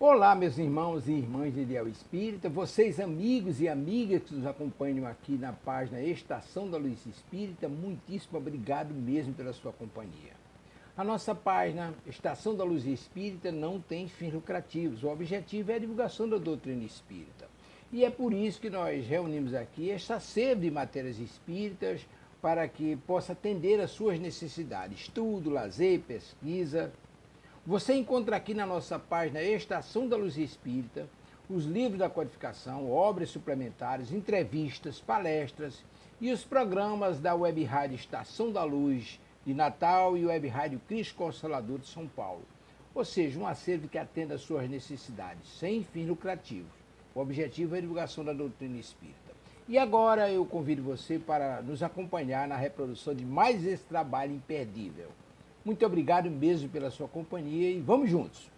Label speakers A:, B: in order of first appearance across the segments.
A: Olá, meus irmãos e irmãs de Ideal Espírita, vocês amigos e amigas que nos acompanham aqui na página Estação da Luz Espírita, muitíssimo obrigado mesmo pela sua companhia. A nossa página Estação da Luz Espírita não tem fins lucrativos, o objetivo é a divulgação da doutrina espírita. E é por isso que nós reunimos aqui esta sede de matérias espíritas para que possa atender às suas necessidades, estudo, lazer, pesquisa. Você encontra aqui na nossa página Estação da Luz Espírita os livros da codificação, obras suplementares, entrevistas, palestras e os programas da Web Rádio Estação da Luz de Natal e Web Rádio Cristo Consolador de São Paulo. Ou seja, um acervo que atenda às suas necessidades, sem fins lucrativos. O objetivo é a divulgação da doutrina espírita. E agora eu convido você para nos acompanhar na reprodução de mais esse trabalho imperdível. Muito obrigado mesmo pela sua companhia e vamos juntos!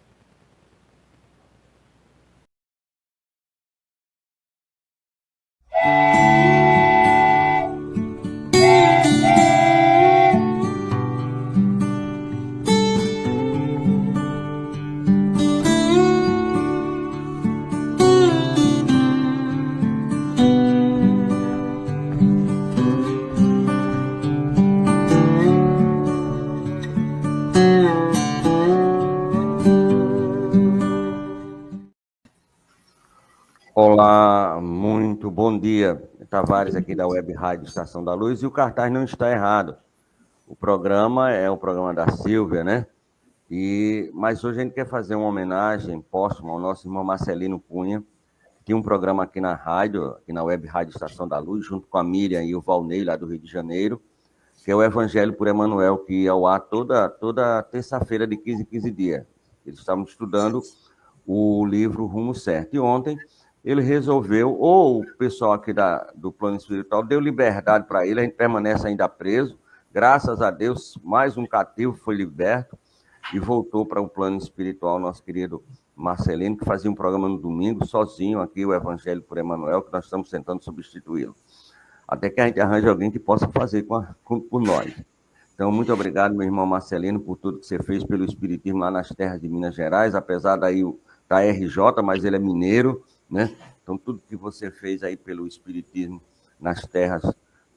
B: Olá, muito bom dia. Tavares aqui da Web Rádio Estação da Luz, e o cartaz não está errado. O programa é o programa da Silvia, né? Mas hoje a gente quer fazer uma homenagem póstuma ao nosso irmão Marcelino Cunha, que tinha um programa aqui na rádio, aqui na Web Rádio Estação da Luz, junto com a Miriam e o Valnei, lá do Rio de Janeiro, que é o Evangelho por Emmanuel, que ia ao ar toda terça-feira de 15 em 15 dias. Eles estavam estudando o livro Rumo Certo. E ontem ele resolveu, ou o pessoal aqui do plano espiritual deu liberdade para ele, a gente permanece ainda preso, graças a Deus, mais um cativo foi liberto e voltou para o plano espiritual, nosso querido Marcelino, que fazia um programa no domingo, sozinho aqui, o Evangelho por Emmanuel, que nós estamos tentando substituí-lo. Até que a gente arranje alguém que possa fazer por nós. Então, muito obrigado, meu irmão Marcelino, por tudo que você fez pelo Espiritismo lá nas terras de Minas Gerais, apesar da RJ, mas ele é mineiro, né? Então, tudo que você fez aí pelo Espiritismo nas terras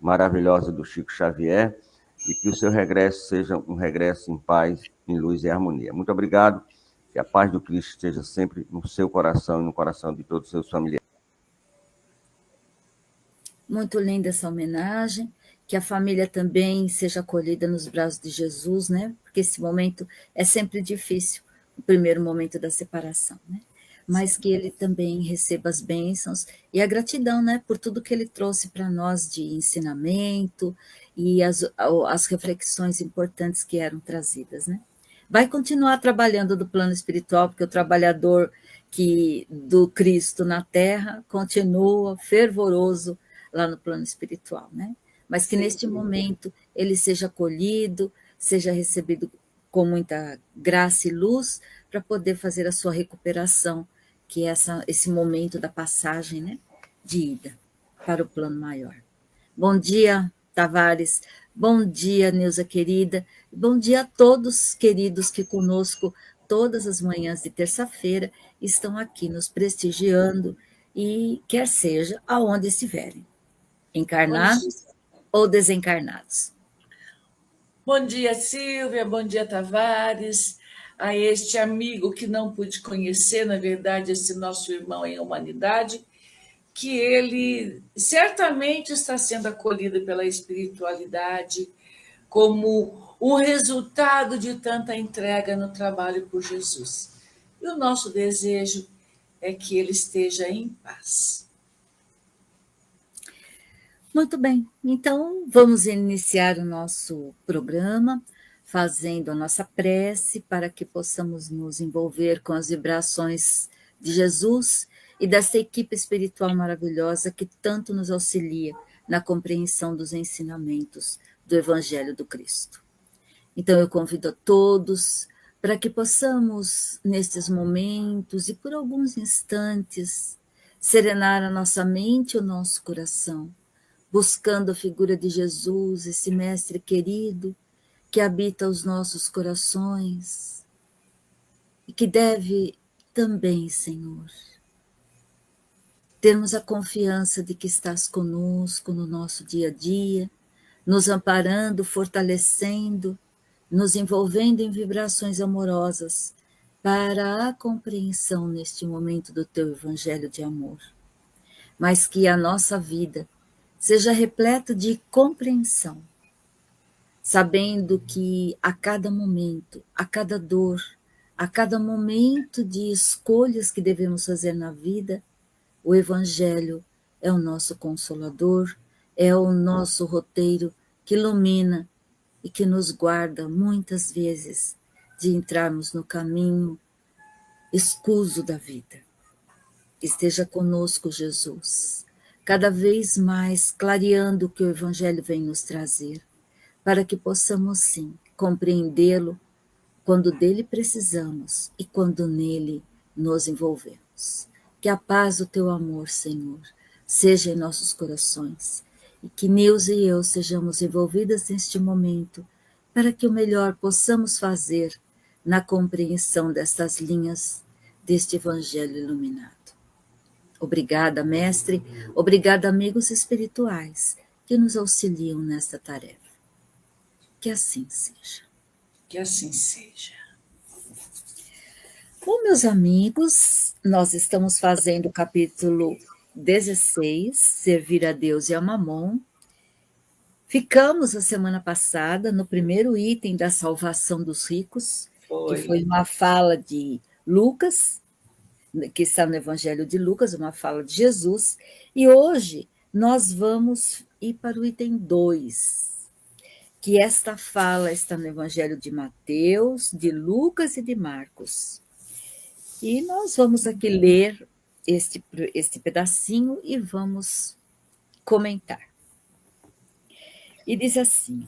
B: maravilhosas do Chico Xavier, e que o seu regresso seja um regresso em paz, em luz e harmonia. Muito obrigado, que a paz do Cristo esteja sempre no seu coração e no coração de todos os seus familiares.
C: Muito linda essa homenagem, que a família também seja acolhida nos braços de Jesus, né? Porque esse momento é sempre difícil, o primeiro momento da separação, né? Mas que ele também receba as bênçãos e a gratidão, né, por tudo que ele trouxe para nós de ensinamento e as reflexões importantes que eram trazidas, né? Vai continuar trabalhando do plano espiritual, porque o trabalhador do Cristo na Terra continua fervoroso lá no plano espiritual, né? Mas que neste momento ele seja acolhido, seja recebido com muita graça e luz para poder fazer a sua recuperação, que é esse momento da passagem, né, de ida para o plano maior. Bom dia, Tavares. Bom dia, Neuza querida. Bom dia a todos, queridos, que conosco todas as manhãs de terça-feira estão aqui nos prestigiando e quer seja aonde estiverem, encarnados ou desencarnados.
D: Bom dia, Silvia. Bom dia, Tavares. A este amigo que não pude conhecer, na verdade, esse nosso irmão em humanidade, que ele certamente está sendo acolhido pela espiritualidade como um resultado de tanta entrega no trabalho por Jesus. E o nosso desejo é que ele esteja em paz.
C: Muito bem, então vamos iniciar o nosso programa fazendo a nossa prece para que possamos nos envolver com as vibrações de Jesus e dessa equipe espiritual maravilhosa que tanto nos auxilia na compreensão dos ensinamentos do Evangelho do Cristo. Então eu convido a todos para que possamos, nestes momentos e por alguns instantes, serenar a nossa mente e o nosso coração, buscando a figura de Jesus, esse mestre querido, que habita os nossos corações e que deve também, Senhor, termos a confiança de que estás conosco no nosso dia a dia, nos amparando, fortalecendo, nos envolvendo em vibrações amorosas para a compreensão neste momento do teu evangelho de amor. Mas que a nossa vida seja repleta de compreensão, sabendo que a cada momento, a cada dor, a cada momento de escolhas que devemos fazer na vida, o evangelho é o nosso consolador, é o nosso roteiro que ilumina e que nos guarda muitas vezes de entrarmos no caminho escuso da vida. Esteja conosco, Jesus, cada vez mais clareando o que o evangelho vem nos trazer, para que possamos sim compreendê-lo quando dele precisamos e quando nele nos envolvemos. Que a paz do teu amor, Senhor, seja em nossos corações e que Nilce e eu sejamos envolvidas neste momento para que o melhor possamos fazer na compreensão destas linhas deste Evangelho iluminado. Obrigada, Mestre, obrigada, amigos espirituais que nos auxiliam nesta tarefa. Que assim seja.
D: Que assim seja.
C: Bom, meus amigos, nós estamos fazendo o capítulo 16, Servir a Deus e a Mamon. Ficamos a semana passada no primeiro item da salvação dos ricos, que foi uma fala de Lucas, que está no Evangelho de Lucas, uma fala de Jesus, e hoje nós vamos ir para o item 2, que esta fala está no Evangelho de Mateus, de Lucas e de Marcos. E nós vamos aqui ler este pedacinho e vamos comentar. E diz assim: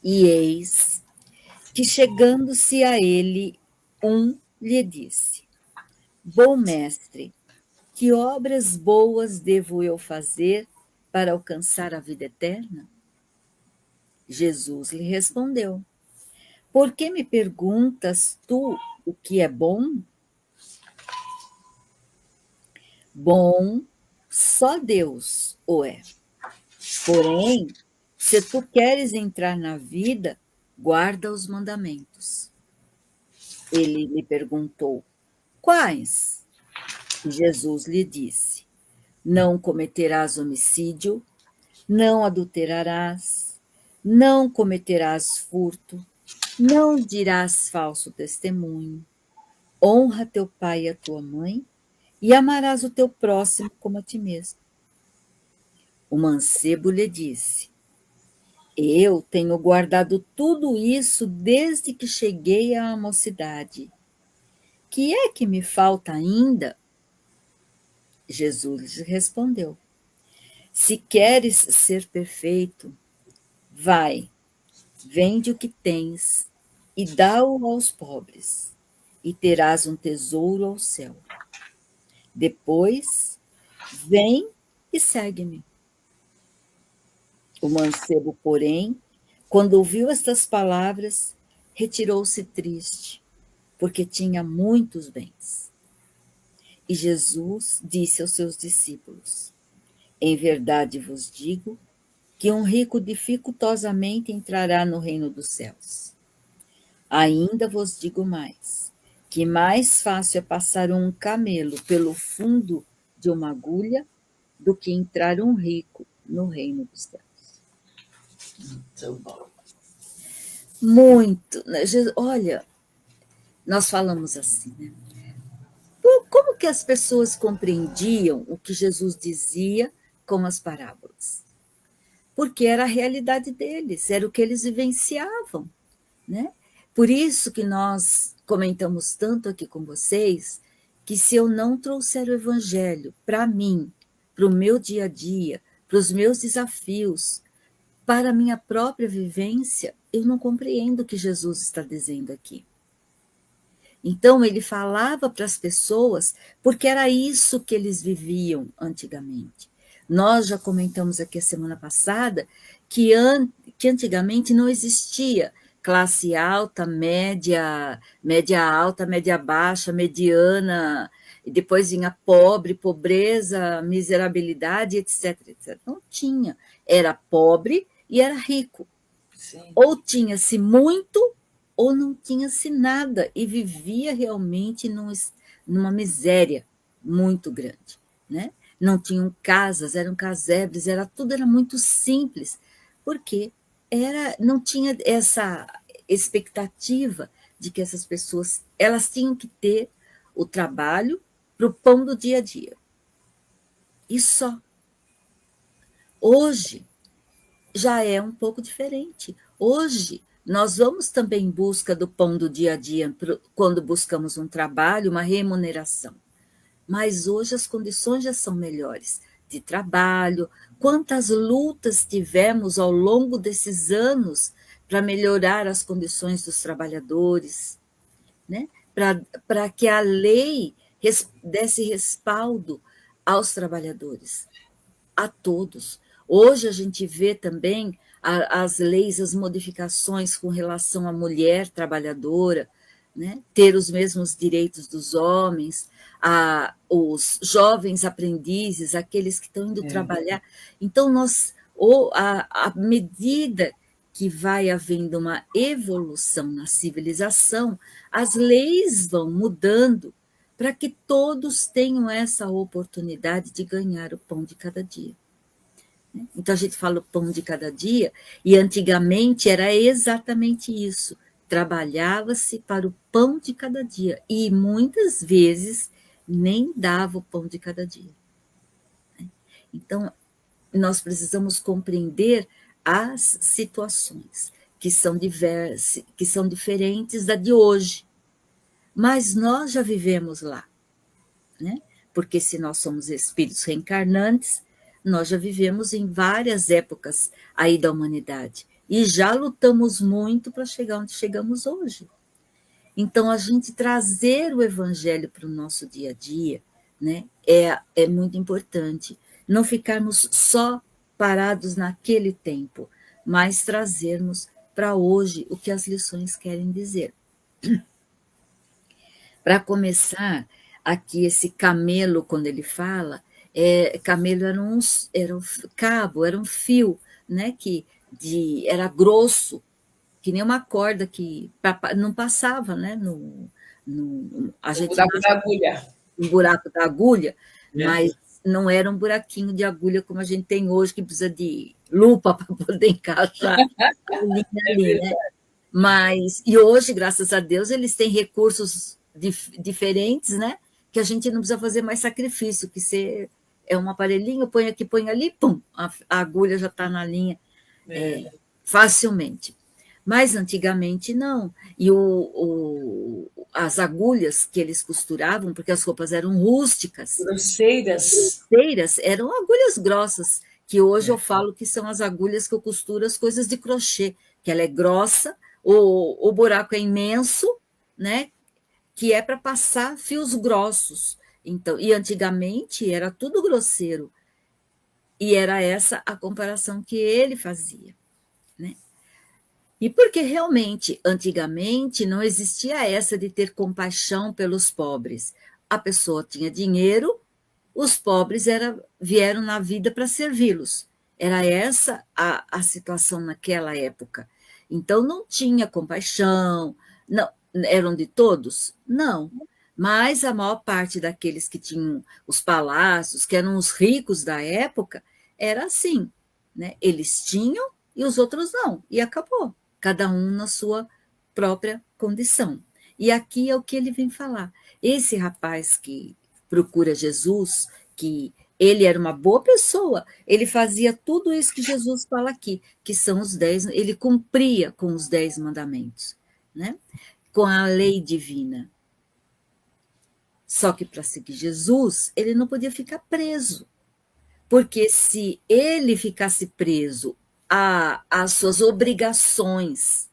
C: E eis que chegando-se a ele, lhe disse: Bom mestre, que obras boas devo eu fazer para alcançar a vida eterna? Jesus lhe respondeu: Por que me perguntas tu o que é bom? Bom, só Deus o é. Porém, se tu queres entrar na vida, guarda os mandamentos. Ele lhe perguntou: Quais? E Jesus lhe disse: Não cometerás homicídio, não adulterarás, não cometerás furto, não dirás falso testemunho, honra teu pai e a tua mãe, e amarás o teu próximo como a ti mesmo. O mancebo lhe disse: Eu tenho guardado tudo isso desde que cheguei à mocidade. Que é que me falta ainda? Jesus lhe respondeu: Se queres ser perfeito, vai, vende o que tens e dá-o aos pobres, e terás um tesouro ao céu. Depois, vem e segue-me. O mancebo, porém, quando ouviu estas palavras, retirou-se triste, porque tinha muitos bens. E Jesus disse aos seus discípulos: Em verdade vos digo que um rico dificultosamente entrará no reino dos céus. Ainda vos digo mais, que mais fácil é passar um camelo pelo fundo de uma agulha do que entrar um rico no reino dos céus.
D: Muito bom.
C: Muito. Olha, nós falamos assim, né? Como que as pessoas compreendiam o que Jesus dizia com as parábolas? Porque era a realidade deles, era o que eles vivenciavam, né? Por isso que nós comentamos tanto aqui com vocês, que se eu não trouxer o evangelho para mim, para o meu dia a dia, para os meus desafios, para a minha própria vivência, eu não compreendo o que Jesus está dizendo aqui. Então, ele falava para as pessoas, porque era isso que eles viviam antigamente. Nós já comentamos aqui a semana passada que antigamente não existia classe alta, média, média alta, média baixa, mediana, e depois vinha pobre, pobreza, miserabilidade, etc, etc. Não tinha. Era pobre e era rico.
D: Sim.
C: Ou tinha-se muito, ou não tinha-se nada, e vivia realmente numa miséria muito grande, né? Não tinham casas, eram casebres, tudo era muito simples, porque não tinha essa expectativa de que essas pessoas elas tinham que ter o trabalho para o pão do dia a dia. E só. Hoje já é um pouco diferente. Hoje nós vamos também em busca do pão do dia a dia quando buscamos um trabalho, uma remuneração. Mas hoje as condições já são melhores de trabalho. Quantas lutas tivemos ao longo desses anos para melhorar as condições dos trabalhadores, né? Para que a lei desse respaldo aos trabalhadores, a todos. Hoje a gente vê também as leis, as modificações com relação à mulher trabalhadora, né? Ter os mesmos direitos dos homens, os jovens aprendizes, aqueles que estão indo trabalhar. Então, à medida que vai havendo uma evolução na civilização, as leis vão mudando para que todos tenham essa oportunidade de ganhar o pão de cada dia. Então, a gente fala o pão de cada dia, e antigamente era exatamente isso. Trabalhava-se para o pão de cada dia, e muitas vezes nem dava o pão de cada dia. Então, nós precisamos compreender as situações que são diversas, que são diferentes da de hoje. Mas nós já vivemos lá, né? Porque se nós somos espíritos reencarnantes, nós já vivemos em várias épocas aí da humanidade e já lutamos muito para chegar onde chegamos hoje. Então, a gente trazer o evangelho para o nosso dia a dia, né, é muito importante. Não ficarmos só parados naquele tempo, mas trazermos para hoje o que as lições querem dizer. Para começar, aqui esse camelo, quando ele fala, camelo era um cabo, era um fio, né, era grosso, que nem uma corda que não passava, né, a gente
D: buraco da agulha.
C: Um buraco da agulha, mas não era um buraquinho de agulha como a gente tem hoje, que precisa de lupa para poder encaixar a linha ali, né? E hoje, graças a Deus, eles têm recursos diferentes, né? Que a gente não precisa fazer mais sacrifício, que você é um aparelhinho, põe aqui, põe ali, pum, a agulha já está na linha facilmente. Mas antigamente não. E as agulhas que eles costuravam, porque as roupas eram rústicas.
D: Grosseiras.
C: Eram agulhas grossas, que hoje eu falo que são as agulhas que eu costuro as coisas de crochê, que ela é grossa, o buraco é imenso, né? Que é para passar fios grossos. Então, e antigamente era tudo grosseiro. E era essa a comparação que ele fazia, né? E porque realmente, antigamente, não existia essa de ter compaixão pelos pobres. A pessoa tinha dinheiro, os pobres vieram na vida para servi-los. Era essa a situação naquela época. Então, não tinha compaixão. Não, eram de todos? Não. Mas a maior parte daqueles que tinham os palácios, que eram os ricos da época, era assim, né? Eles tinham e os outros não, e acabou. Cada um na sua própria condição. E aqui é o que ele vem falar. Esse rapaz que procura Jesus, que ele era uma boa pessoa, ele fazia tudo isso que Jesus fala aqui, que são os 10, ele cumpria com os 10 mandamentos, né? Com a lei divina. Só que para seguir Jesus, ele não podia ficar preso, porque se ele ficasse preso às suas obrigações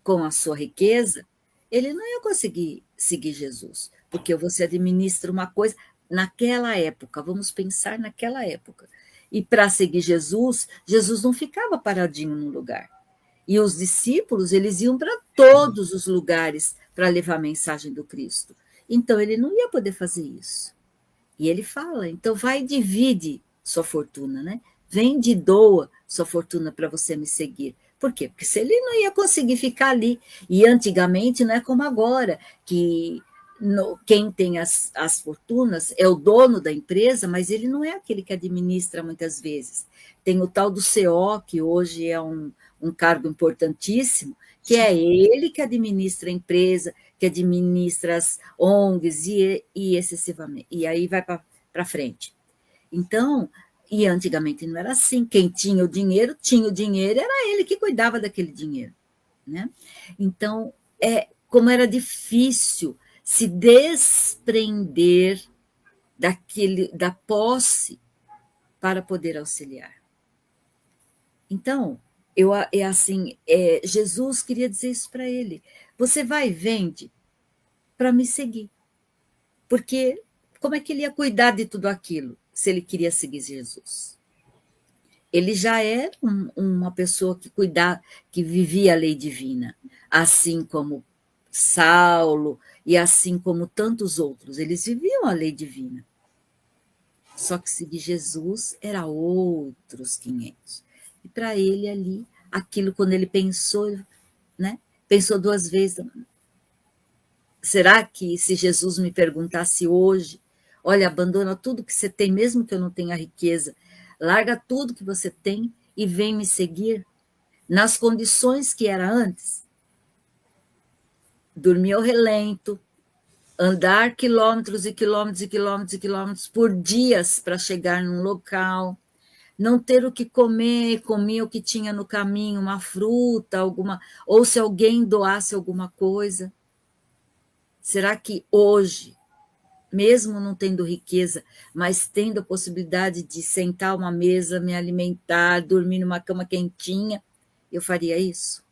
C: com a sua riqueza, ele não ia conseguir seguir Jesus, porque você administra uma coisa naquela época, vamos pensar naquela época. E para seguir Jesus, Jesus não ficava paradinho no lugar. E os discípulos, eles iam para todos os lugares para levar a mensagem do Cristo. Então, ele não ia poder fazer isso. E ele fala, então vai e divide sua fortuna, né? Vende e doa sua fortuna para você me seguir. Por quê? Porque se ele não ia conseguir ficar ali. E antigamente não é como agora, que quem tem as fortunas é o dono da empresa, mas ele não é aquele que administra muitas vezes. Tem o tal do CEO, que hoje é um cargo importantíssimo, que é ele que administra a empresa, que administra as ONGs e excessivamente. E aí vai para frente. Então, e antigamente não era assim. Quem tinha o dinheiro, era ele que cuidava daquele dinheiro. Né? Então, como era difícil se desprender da posse para poder auxiliar. Então, Jesus queria dizer isso para ele. Você vai e vende para me seguir. Porque como é que ele ia cuidar de tudo aquilo se ele queria seguir Jesus? Ele já era uma pessoa que vivia a lei divina, assim como Saulo e assim como tantos outros. Eles viviam a lei divina. Só que seguir Jesus era outros 500. E para ele ali, aquilo quando ele pensou, né? Pensou 2 vezes. Será que se Jesus me perguntasse hoje, olha, abandona tudo que você tem, mesmo que eu não tenha riqueza, larga tudo que você tem e vem me seguir nas condições que era antes? Dormir ao relento, andar quilômetros e quilômetros e quilômetros e quilômetros por dias para chegar num local, não ter o que comer, comia o que tinha no caminho, uma fruta, ou se alguém doasse alguma coisa. Será que hoje, mesmo não tendo riqueza, mas tendo a possibilidade de sentar a uma mesa, me alimentar, dormir numa cama quentinha, eu faria isso?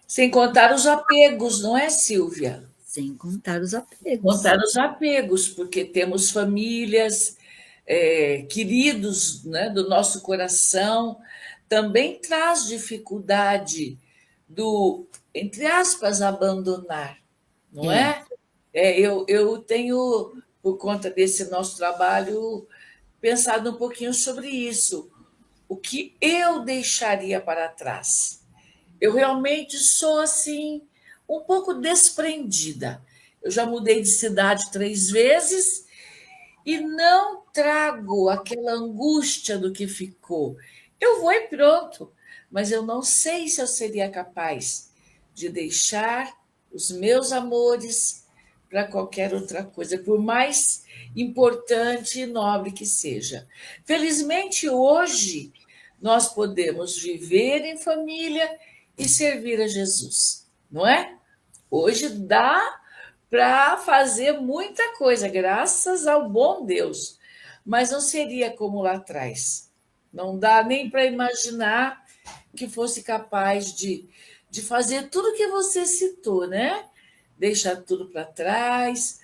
D: Sem contar os apegos, não é, Silvia?
C: Sem contar os apegos.
D: Contar os apegos, porque temos famílias, queridos, né, do nosso coração, também traz dificuldade do, entre aspas, abandonar, não é? Eu tenho, por conta desse nosso trabalho, pensado um pouquinho sobre isso. O que eu deixaria para trás? Eu realmente sou assim, um pouco desprendida. Eu já mudei de cidade 3 vezes e não trago aquela angústia do que ficou. Eu vou e pronto, mas eu não sei se eu seria capaz de deixar os meus amores para qualquer outra coisa, por mais importante e nobre que seja. Felizmente, hoje, nós podemos viver em família e servir a Jesus, não é? Hoje dá para fazer muita coisa, graças ao bom Deus, mas não seria como lá atrás. Não dá nem para imaginar que fosse capaz de fazer tudo que você citou, né? Deixar tudo para trás,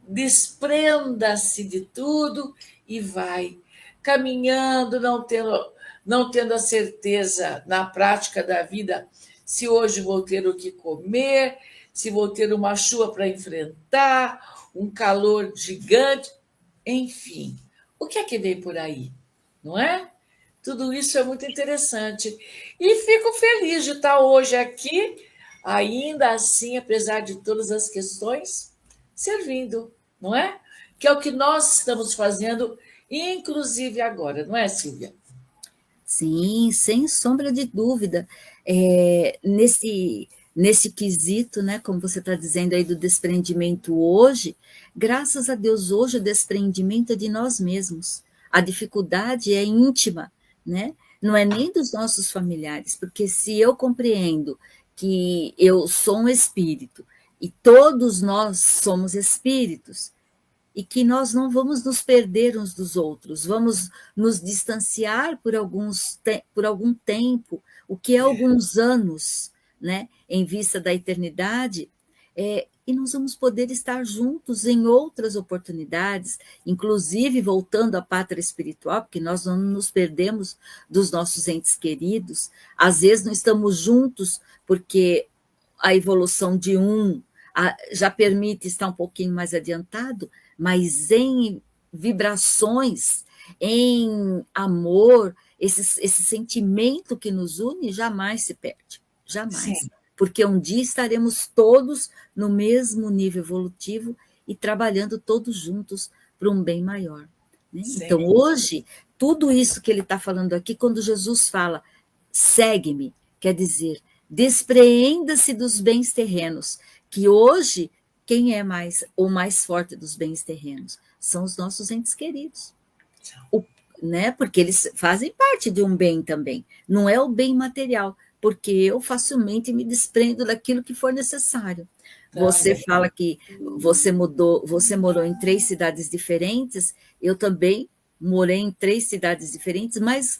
D: desprenda-se de tudo e vai caminhando, não tendo a certeza na prática da vida se hoje vou ter o que comer, se vou ter uma chuva para enfrentar, um calor gigante, enfim. O que é que vem por aí, não é? Tudo isso é muito interessante. E fico feliz de estar hoje aqui, ainda assim, apesar de todas as questões, servindo, não é? Que é o que nós estamos fazendo, inclusive agora, não é, Silvia?
C: Sim, sem sombra de dúvida. Nesse quesito, né, como você está dizendo aí do desprendimento hoje, graças a Deus, hoje o desprendimento é de nós mesmos. A dificuldade é íntima, né? Não é nem dos nossos familiares, porque se eu compreendo que eu sou um espírito e todos nós somos espíritos, e que nós não vamos nos perder uns dos outros, vamos nos distanciar por algum tempo, o que é alguns anos, né, em vista da eternidade, E nós vamos poder estar juntos em outras oportunidades, inclusive voltando à pátria espiritual, porque nós não nos perdemos dos nossos entes queridos. Às vezes não estamos juntos porque a evolução de já permite estar um pouquinho mais adiantado, mas em vibrações, em amor, esse sentimento que nos une jamais se perde, jamais. Sim. Porque um dia estaremos todos no mesmo nível evolutivo e trabalhando todos juntos para um bem maior. Né? Então, hoje, tudo isso que ele está falando aqui, quando Jesus fala, segue-me, quer dizer, despreenda-se dos bens terrenos, que hoje, quem é o mais forte dos bens terrenos? São os nossos entes queridos. Né? Porque eles fazem parte de um bem também. Não é o bem material, porque eu facilmente me desprendo daquilo que for necessário. Você fala que você morou em 3 cidades diferentes, eu também morei em 3 cidades diferentes, mas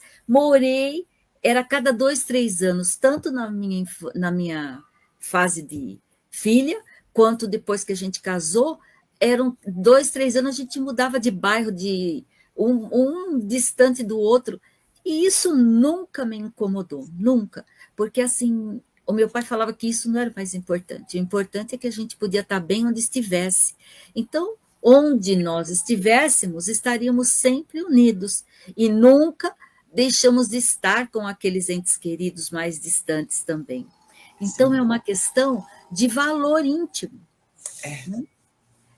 C: era cada 2, 3 anos, tanto na minha fase de filha, quanto depois que a gente casou, eram 2, 3 anos, a gente mudava de bairro, de um distante do outro, e isso nunca me incomodou, nunca, porque assim, o meu pai falava que isso não era mais importante, o importante é que a gente podia estar bem onde estivesse. Então, onde nós estivéssemos, estaríamos sempre unidos, e nunca deixamos de estar com aqueles entes queridos mais distantes também. Então, é uma questão de valor íntimo, né?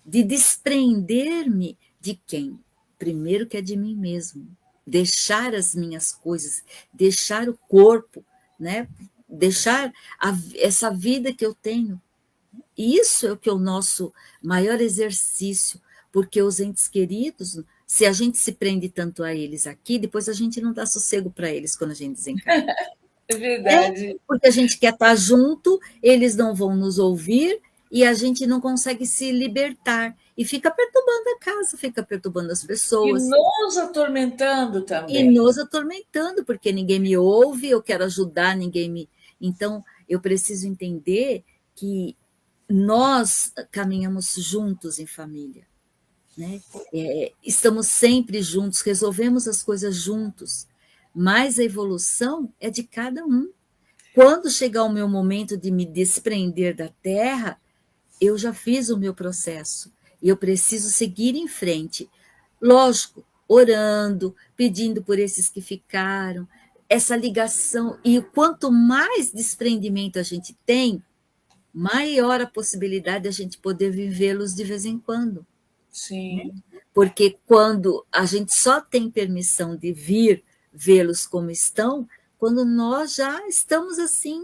C: De desprender-me de quem? Primeiro que é de mim mesmo, deixar as minhas coisas, deixar o corpo, né? Deixar essa vida que eu tenho. Isso é o que é o nosso maior exercício, porque os entes queridos, se a gente se prende tanto a eles aqui, depois a gente não dá sossego para eles quando a gente desencarna.
D: É verdade.
C: Porque a gente quer estar junto, eles não vão nos ouvir e a gente não consegue se libertar. E fica perturbando a casa, fica perturbando as pessoas.
D: E nos atormentando também.
C: E nos atormentando, porque ninguém me ouve, eu quero ajudar, ninguém me... Então, eu preciso entender que nós caminhamos juntos em família. Né? Estamos sempre juntos, resolvemos as coisas juntos, mas a evolução é de cada um. Quando chegar o meu momento de me desprender da Terra, eu já fiz o meu processo e eu preciso seguir em frente. Lógico, orando, pedindo por esses que ficaram, essa ligação. E quanto mais desprendimento a gente tem, maior a possibilidade de a gente poder vivê-los de vez em quando.
D: Sim.
C: Porque quando a gente só tem permissão de vir vê-los como estão, quando nós já estamos assim,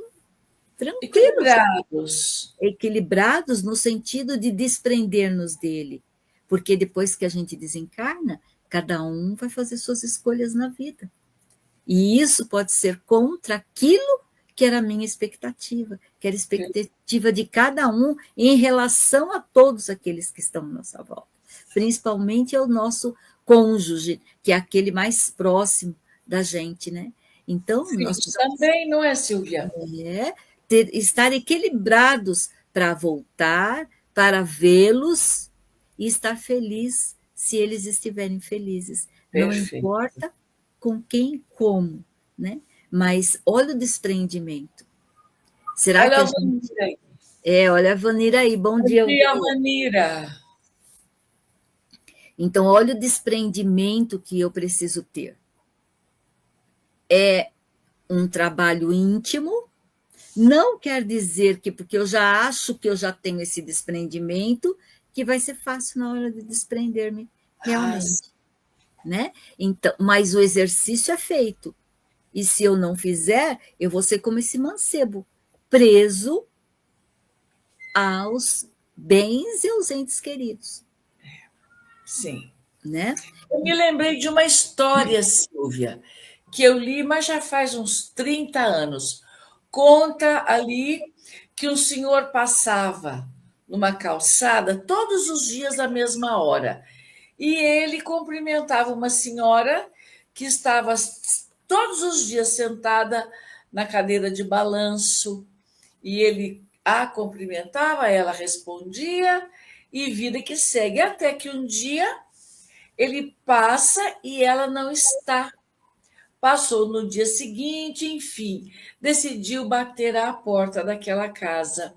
C: tranquilos. Equilibrados no sentido de desprender-nos dele. Porque depois que a gente desencarna, cada um vai fazer suas escolhas na vida. E isso pode ser contra aquilo que era a minha expectativa, que era a expectativa de cada um em relação a todos aqueles que estão à nossa volta. Principalmente ao nosso cônjuge, que é aquele mais próximo da gente, né? Então,
D: nós também, não é, Silvia?
C: Estar equilibrados para voltar, para vê-los e estar feliz se eles estiverem felizes. Perfeito. Não importa com quem e como, né? Mas olha o desprendimento. Será
D: olha
C: que
D: a Vanira
C: aí. Olha a Vanira aí. Bom dia,
D: Vanira.
C: Então, olha o desprendimento que eu preciso ter. É um trabalho íntimo, não quer dizer que, porque eu já acho que eu já tenho esse desprendimento, que vai ser fácil na hora de desprender-me realmente. Né? Então, mas o exercício é feito. E se eu não fizer, eu vou ser como esse mancebo, preso aos bens e aos entes queridos.
D: Sim.
C: Né?
D: Eu me lembrei de uma história, Silvia, que eu li, mas já faz uns 30 anos. Conta ali que um senhor passava numa calçada todos os dias à mesma hora. E ele cumprimentava uma senhora que estava todos os dias sentada na cadeira de balanço, e ele a cumprimentava, ela respondia, e vida que segue, até que um dia ele passa e ela não está. Passou no dia seguinte, enfim, decidiu bater à porta daquela casa.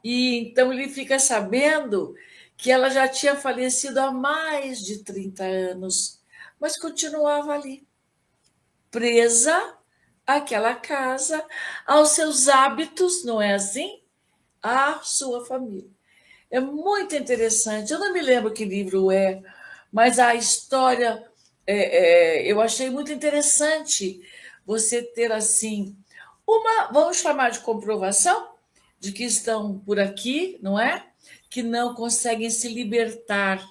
D: E então ele fica sabendo que ela já tinha falecido há mais de 30 anos, mas continuava ali, presa àquela casa, aos seus hábitos, não é assim? À sua família. É muito interessante. Eu não me lembro que livro é, mas a história eu achei muito interessante você ter assim uma, vamos chamar de comprovação de que estão por aqui, não é? Que não conseguem se libertar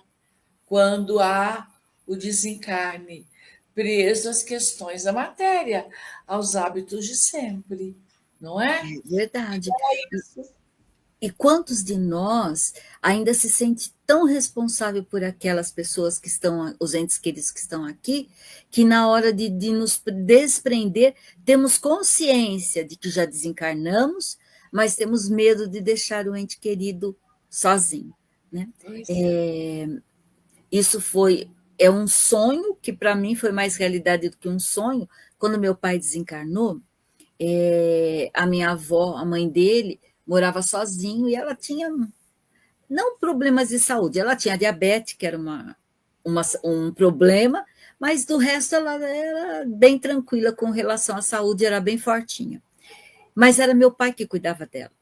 D: quando há o desencarne, preso às questões da matéria, aos hábitos de sempre, não é?
C: É verdade.
D: Isso.
C: E quantos de nós ainda se sente tão responsável por aquelas pessoas que estão, os entes queridos que estão aqui, que na hora de nos desprender, temos consciência de que já desencarnamos, mas temos medo de deixar o ente querido sozinho, né? Isso é um sonho que para mim foi mais realidade do que um sonho. Quando meu pai desencarnou, a minha avó, a mãe dele, morava sozinho e ela tinha não problemas de saúde, ela tinha diabetes, que era um problema, mas do resto ela era bem tranquila com relação à saúde, era bem fortinha. Mas era meu pai que cuidava dela.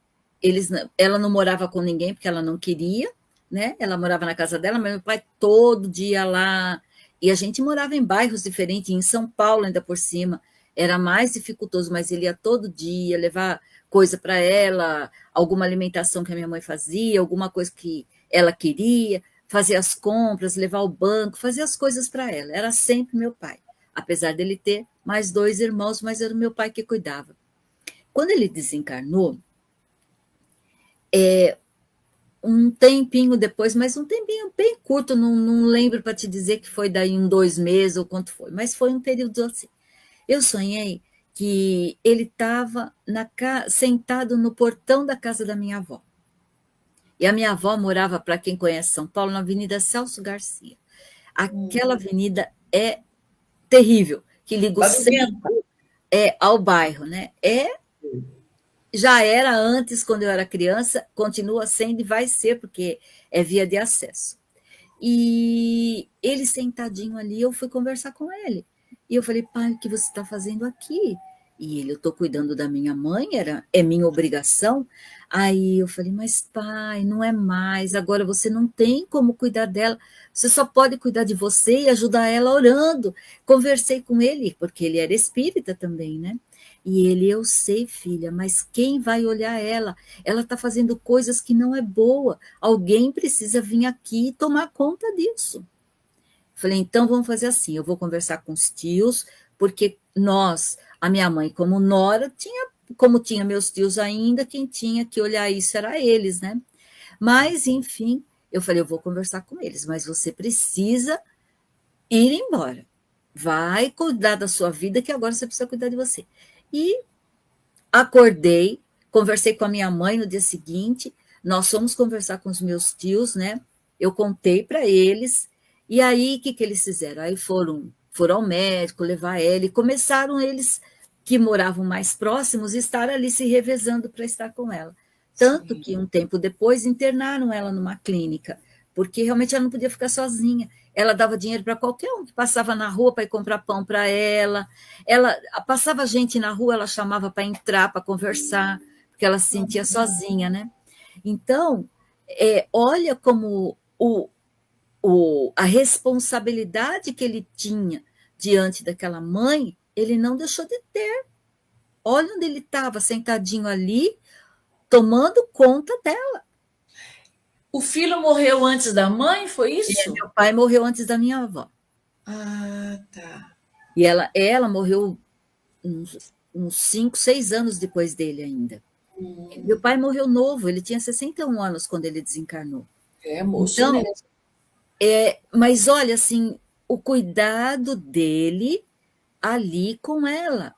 C: Ela não morava com ninguém porque ela não queria, né? Ela morava na casa dela, mas meu pai todo dia lá. E a gente morava em bairros diferentes, em São Paulo ainda por cima. Era mais dificultoso, mas ele ia todo dia levar coisa para ela, alguma alimentação que a minha mãe fazia, alguma coisa que ela queria, fazer as compras, levar ao banco, fazer as coisas para ela. Era sempre meu pai. Apesar dele ter mais 2 irmãos, mas era o meu pai que cuidava. Quando ele desencarnou, um tempinho depois, mas um tempinho bem curto, não lembro para te dizer que foi daí 2 meses ou quanto foi, mas foi um período assim. Eu sonhei que ele estava sentado no portão da casa da minha avó. E a minha avó morava, para quem conhece São Paulo, na Avenida Celso Garcia. Aquela avenida é terrível, que liga o centro ao bairro, né? Já era antes, quando eu era criança, continua sendo e vai ser, porque é via de acesso. E ele sentadinho ali, eu fui conversar com ele. E eu falei, pai, o que você está fazendo aqui? E ele, eu estou cuidando da minha mãe, é minha obrigação. Aí eu falei, mas pai, não é mais, agora você não tem como cuidar dela, você só pode cuidar de você e ajudar ela orando. Conversei com ele, porque ele era espírita também, né? E ele, eu sei, filha, mas quem vai olhar ela? Ela está fazendo coisas que não é boa. Alguém precisa vir aqui e tomar conta disso. Falei, então vamos fazer assim, eu vou conversar com os tios, porque a minha mãe, como nora, como tinha meus tios ainda, quem tinha que olhar isso era eles, né? Mas, enfim, eu falei, eu vou conversar com eles, mas você precisa ir embora. Vai cuidar da sua vida, que agora você precisa cuidar de você. E acordei, conversei com a minha mãe no dia seguinte, nós fomos conversar com os meus tios, né? Eu contei para eles, e aí o que eles fizeram? Aí foram ao médico, levar ela, e começaram eles, que moravam mais próximos, estar ali se revezando para estar com ela. Tanto
D: Sim.
C: que um tempo depois internaram ela numa clínica, porque realmente ela não podia ficar sozinha. Ela dava dinheiro para qualquer um que passava na rua para ir comprar pão para ela. Ela passava gente na rua, ela chamava para entrar, para conversar, porque ela se sentia sozinha, né? Então, olha como a responsabilidade que ele tinha diante daquela mãe, ele não deixou de ter. Olha onde ele estava, sentadinho ali, tomando conta dela.
D: O filho morreu antes da mãe, foi isso?
C: Meu pai morreu antes da minha avó.
D: Ah, tá.
C: E ela morreu uns 5, 6 anos depois dele ainda. Meu pai morreu novo, ele tinha 61 anos quando ele desencarnou.
D: É moço
C: Então,
D: mesmo.
C: mas olha, assim, o cuidado dele ali com ela,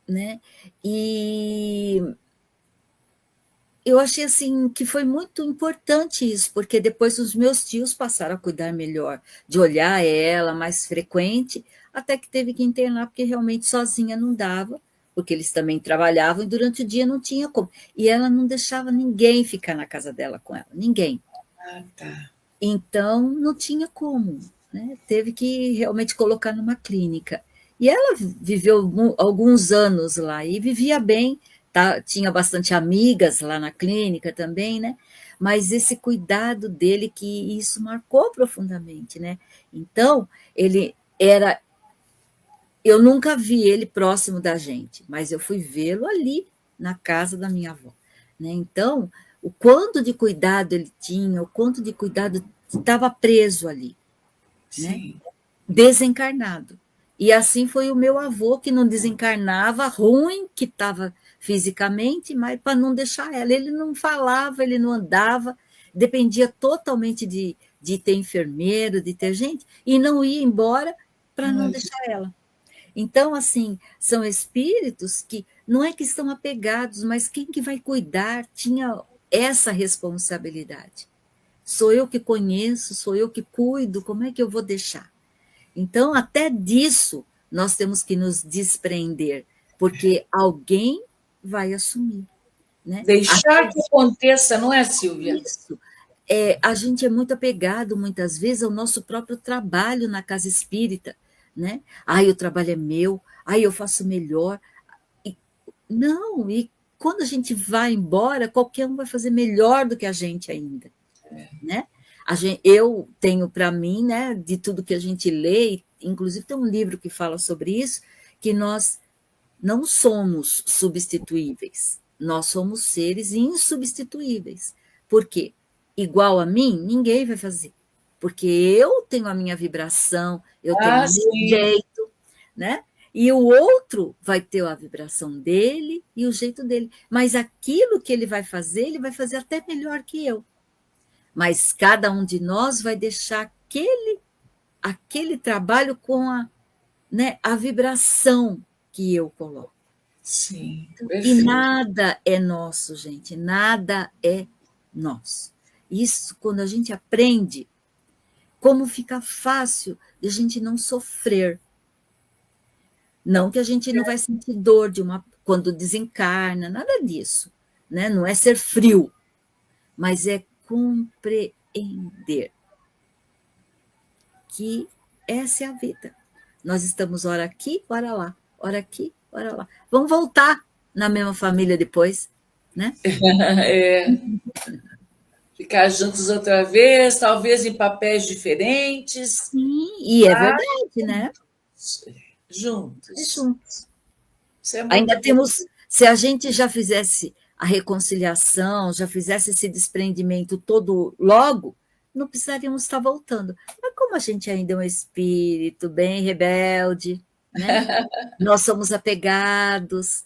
C: né? E eu achei assim que foi muito importante isso, porque depois os meus tios passaram a cuidar melhor, de olhar ela mais frequente, até que teve que internar, porque realmente sozinha não dava, porque eles também trabalhavam e durante o dia não tinha como. E ela não deixava ninguém ficar na casa dela com ela, ninguém.
D: Ah, tá.
C: Então não tinha como, né? Teve que realmente colocar numa clínica. E ela viveu alguns anos lá e vivia bem, tá? Tinha bastante amigas lá na clínica também, né? Mas esse cuidado dele, que isso marcou profundamente, né? Então, ele era. Eu nunca vi ele próximo da gente, mas eu fui vê-lo ali na casa da minha avó, né? Então, o quanto de cuidado ele tinha, o quanto de cuidado estava preso ali, né?
D: Sim.
C: Desencarnado. E assim foi o meu avô, que não desencarnava, ruim que estava fisicamente, mas para não deixar ela. Ele não falava, ele não andava, dependia totalmente de ter enfermeiro, de ter gente, e não ia embora para não
D: Olha,
C: deixar ela. Então, assim, são espíritos que não é que estão apegados, mas quem que vai cuidar tinha essa responsabilidade. Sou eu que conheço, sou eu que cuido, como é que eu vou deixar? Então, até disso, nós temos que nos desprender, porque alguém vai assumir. Né?
D: deixar que aconteça, não é, Silvia?
C: Isso. A gente é muito apegado, muitas vezes, ao nosso próprio trabalho na casa espírita. Né? O trabalho é meu, eu faço melhor. Não, e quando a gente vai embora, qualquer um vai fazer melhor do que a gente ainda. Né? Eu tenho para mim, né, de tudo que a gente lê, inclusive tem um livro que fala sobre isso, que nós não somos substituíveis, nós somos seres insubstituíveis. Por quê? Igual a mim, ninguém vai fazer, porque eu tenho a minha vibração, eu tenho
D: Ah,
C: o meu
D: sim.
C: jeito, né? E o outro vai ter a vibração dele e o jeito dele, mas aquilo que ele vai fazer até melhor que eu. Mas cada um de nós vai deixar aquele trabalho com né, a vibração que eu coloco.
D: Sim,
C: E
D: perfeito.
C: nada é nosso, gente, nada é nosso. Isso, quando a gente aprende, como fica fácil de a gente não sofrer. Não que a gente não vai sentir dor quando desencarna, nada disso. Né? Não é ser frio, mas é compreender que essa é a vida. Nós estamos ora aqui, ora lá, ora aqui, ora lá. Vamos voltar na mesma família depois, né?
D: É, ficar juntos outra vez, talvez em papéis diferentes,
C: Sim, e é
D: mas
C: verdade, né?
D: juntos.
C: Juntos.
D: Isso é muito
C: Ainda
D: bom.
C: temos, se a gente já fizesse a reconciliação, já fizesse esse desprendimento todo logo, não precisaríamos estar voltando. Mas como a gente ainda é um espírito bem rebelde, né? Nós somos apegados,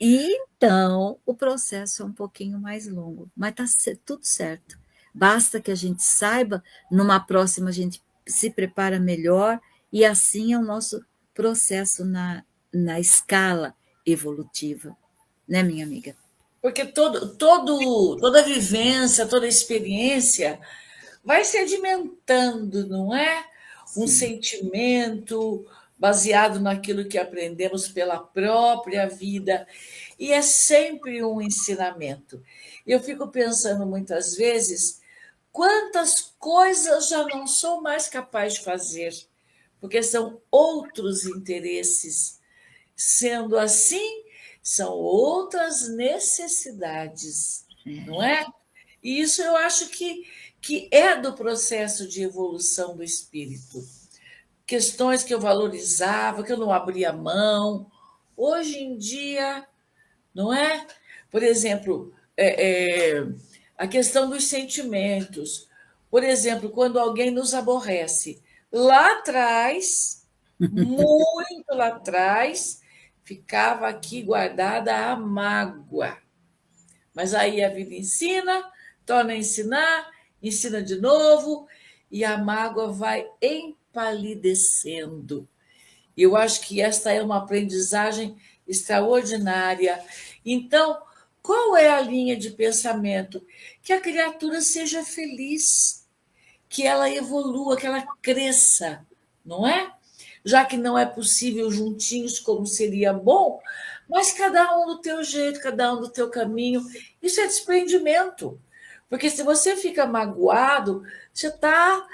C: e então o processo é um pouquinho mais longo, mas está tudo certo. Basta que a gente saiba, numa próxima a gente se prepara melhor, e assim é o nosso processo na escala evolutiva, né, minha amiga?
D: Porque toda vivência, toda experiência vai sedimentando, não é? Um
C: Sim.
D: sentimento baseado naquilo que aprendemos pela própria vida. E é sempre um ensinamento. Eu fico pensando muitas vezes quantas coisas já não sou mais capaz de fazer, porque são outros interesses. Sendo assim, são outras necessidades, não é? E isso eu acho que é do processo de evolução do espírito. Questões que eu valorizava, que eu não abria mão. Hoje em dia, não é? Por exemplo, a questão dos sentimentos. Por exemplo, quando alguém nos aborrece. Lá atrás, muito lá atrás, ficava aqui guardada a mágoa. Mas aí a vida ensina, torna a ensinar, ensina de novo, e a mágoa vai empalidecendo. Eu acho que esta é uma aprendizagem extraordinária. Então, Qual é a linha de pensamento? Que a criatura seja feliz, que ela evolua, que ela cresça, não é? Já que não é possível juntinhos como seria bom, mas cada um do teu jeito, cada um do teu caminho. Isso é desprendimento. Porque se você fica magoado, você está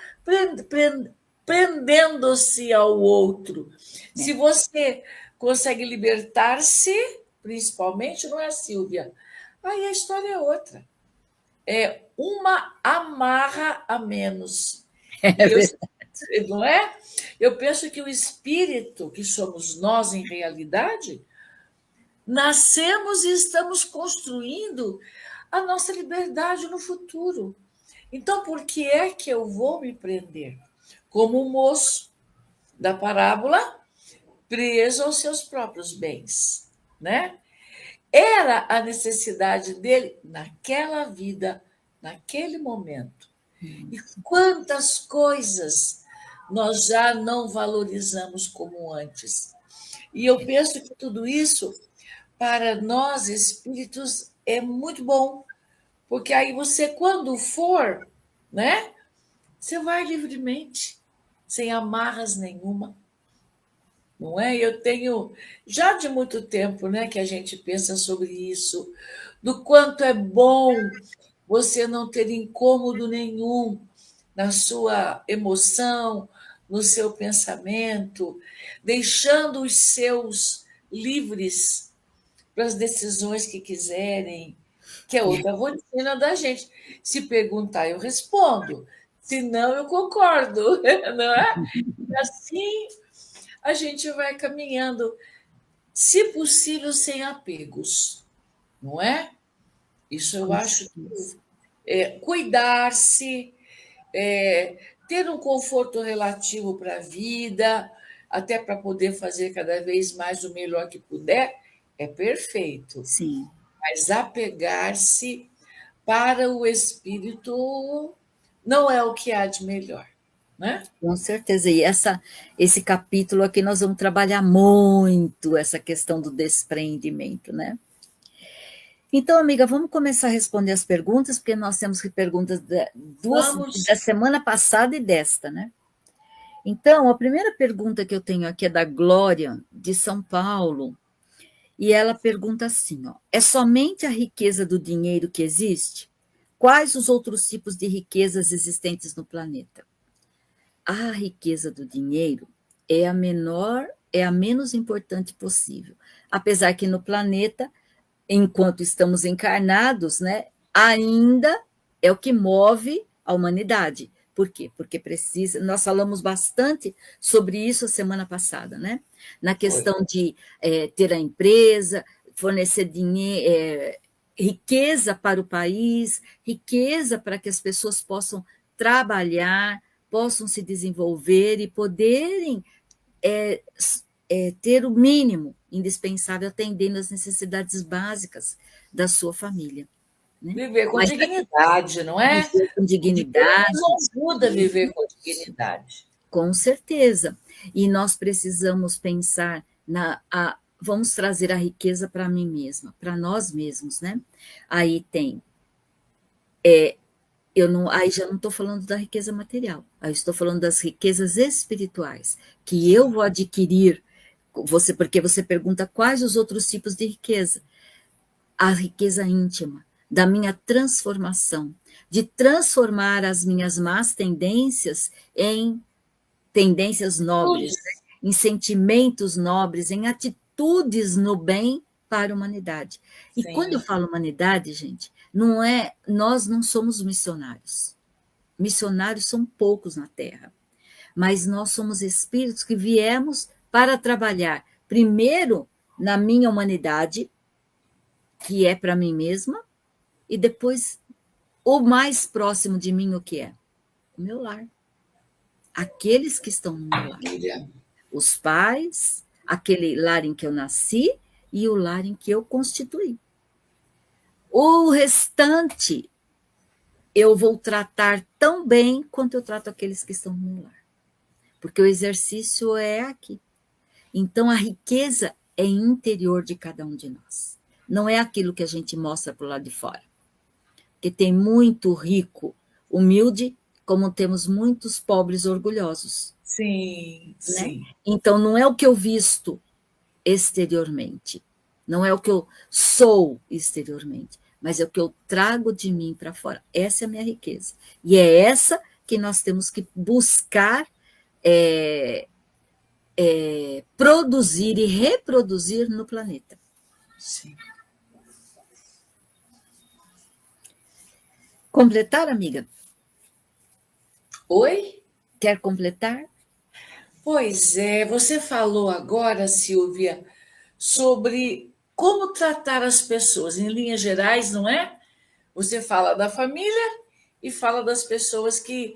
D: prendendo-se ao outro. Se você consegue libertar-se, principalmente, não é, Silvia? Aí a história é outra. É uma amarra a menos. E eu, não é? Eu penso que o espírito, que somos nós em realidade, nascemos e estamos construindo a nossa liberdade no futuro. Então, por que é que eu vou me prender? Como o moço da parábola, preso aos seus próprios bens, né? Era a necessidade dele naquela vida, naquele momento. E quantas coisas nós já não valorizamos como antes. E eu penso que tudo isso, para nós espíritos, é muito bom, porque aí você, quando for, né, você vai livremente, sem amarras nenhuma. Não é? Eu tenho já de muito tempo, né, que a gente pensa sobre isso, do quanto é bom você não ter incômodo nenhum na sua emoção, no seu pensamento, deixando os seus livres para as decisões que quiserem, que é outra rotina da gente. Se perguntar, eu respondo. Se não, eu concordo, não é? E assim a gente vai caminhando, se possível, sem apegos, não é? Isso eu acho que cuidar-se, ter um conforto relativo para a vida, até para poder fazer cada vez mais o melhor que puder, é perfeito.
C: Sim.
D: Mas apegar-se para o espírito não é o que há de melhor, né?
C: Com certeza. E esse capítulo aqui nós vamos trabalhar muito essa questão do desprendimento, né? Então, amiga, vamos começar a responder as perguntas, porque nós temos perguntas da semana passada e desta, né? Então, a primeira pergunta que eu tenho aqui é da Glória, de São Paulo, e ela pergunta assim, ó, é somente a riqueza do dinheiro que existe? Quais os outros tipos de riquezas existentes no planeta? A riqueza do dinheiro é a menor, é a menos importante possível. Apesar que no planeta, enquanto estamos encarnados, né, ainda é o que move a humanidade. Por quê? Porque precisa. Nós falamos bastante sobre isso a semana passada, né? Na questão de ter a empresa, fornecer dinheiro, riqueza para o país, riqueza para que as pessoas possam trabalhar, possam se desenvolver e poderem ter o mínimo indispensável atendendo às necessidades básicas da sua família. Né?
D: Viver com dignidade, não é?
C: Viver com dignidade.
D: Nos ajuda a viver com dignidade.
C: Com certeza. E nós precisamos pensar vamos trazer a riqueza para mim mesma, para nós mesmos, né? Aí tem aí já não estou falando da riqueza material, aí estou falando das riquezas espirituais, que eu vou adquirir, porque você pergunta quais os outros tipos de riqueza. A riqueza íntima, da minha transformação, de transformar as minhas más tendências em tendências nobres, em sentimentos nobres, em atitudes no bem para a humanidade. E Sim. Quando eu falo humanidade, gente, nós não somos missionários. Missionários são poucos na Terra. Mas nós somos espíritos que viemos para trabalhar, primeiro, na minha humanidade, que é para mim mesma, e depois, o mais próximo de mim, o que é? O meu lar. Aqueles que estão no meu lar. Os pais, aquele lar em que eu nasci e o lar em que eu constituí. O restante eu vou tratar tão bem quanto eu trato aqueles que estão no meu lar. Porque o exercício é aqui. Então, a riqueza é interior de cada um de nós. não é aquilo que a gente mostra para o lado de fora. Porque tem muito rico, humilde, como temos muitos pobres orgulhosos.
D: Sim,
C: Né?
D: sim.
C: Então, não é o que eu visto exteriormente, não é o que eu sou exteriormente, mas é o que eu trago de mim para fora. Essa é a minha riqueza. E é essa que nós temos que buscar produzir e reproduzir no planeta.
D: Sim.
C: Completar, amiga?
D: Oi?
C: Quer completar?
D: Pois é, você falou agora, Silvia, sobre como tratar as pessoas, em linhas gerais, não é? Você fala da família e fala das pessoas que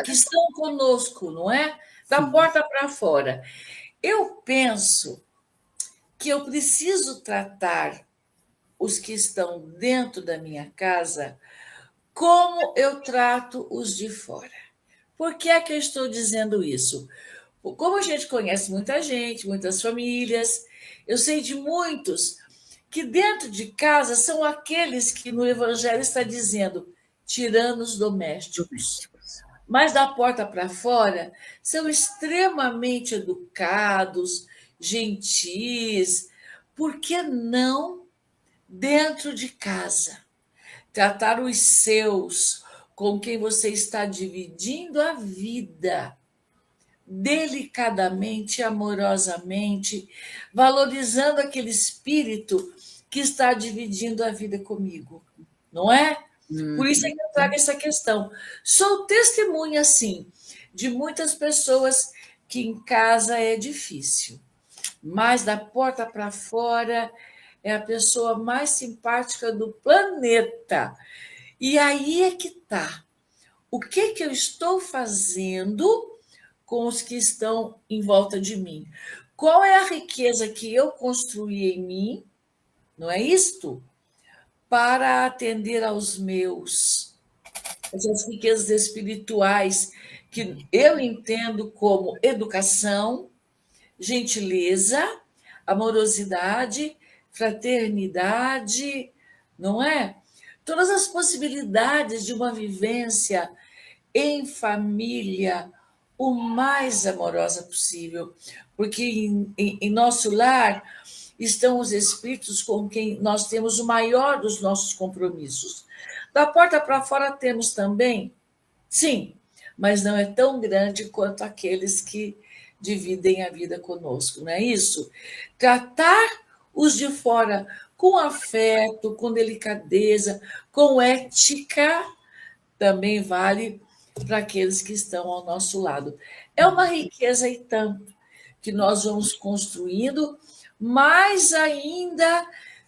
D: estão conosco, não é? Da
C: Sim.
D: porta para fora. Eu penso que eu preciso tratar os que estão dentro da minha casa como eu trato os de fora. Por que é que eu estou dizendo isso? Como a gente conhece muita gente, muitas famílias, eu sei de muitos que dentro de casa são aqueles que no Evangelho está dizendo tiranos domésticos. Mas da porta para fora são extremamente educados, gentis. Por que não dentro de casa? Tratar os seus, com quem você está dividindo a vida, delicadamente, amorosamente, valorizando aquele espírito que está dividindo a vida comigo, não é? Por isso é que eu trago essa questão. Sou testemunha, sim, de muitas pessoas que em casa é difícil, mas da porta para fora é a pessoa mais simpática do planeta. E aí é que está. O que eu estou fazendo com os que estão em volta de mim? Qual é a riqueza que eu construí em mim, não é isto? Para atender aos meus. Essas riquezas espirituais que eu entendo como educação, gentileza, amorosidade, fraternidade, não é? Todas as possibilidades de uma vivência em família o mais amorosa possível, porque em nosso lar estão os espíritos com quem nós temos o maior dos nossos compromissos. Da porta para fora temos também, sim, mas não é tão grande quanto aqueles que dividem a vida conosco, não é isso? Tratar os de fora com afeto, com delicadeza, com ética, também vale para aqueles que estão ao nosso lado. É uma riqueza e tanto que nós vamos construindo, mais ainda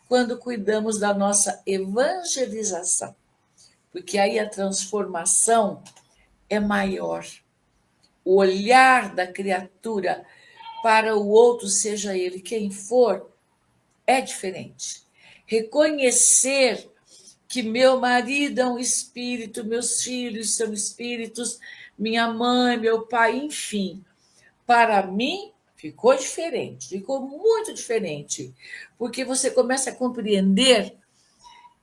D: quando cuidamos da nossa evangelização, porque aí a transformação é maior. O olhar da criatura para o outro, seja ele quem for, é diferente. Reconhecer que meu marido é um espírito, meus filhos são espíritos, minha mãe, meu pai, enfim. Para mim, ficou diferente, ficou muito diferente, porque você começa a compreender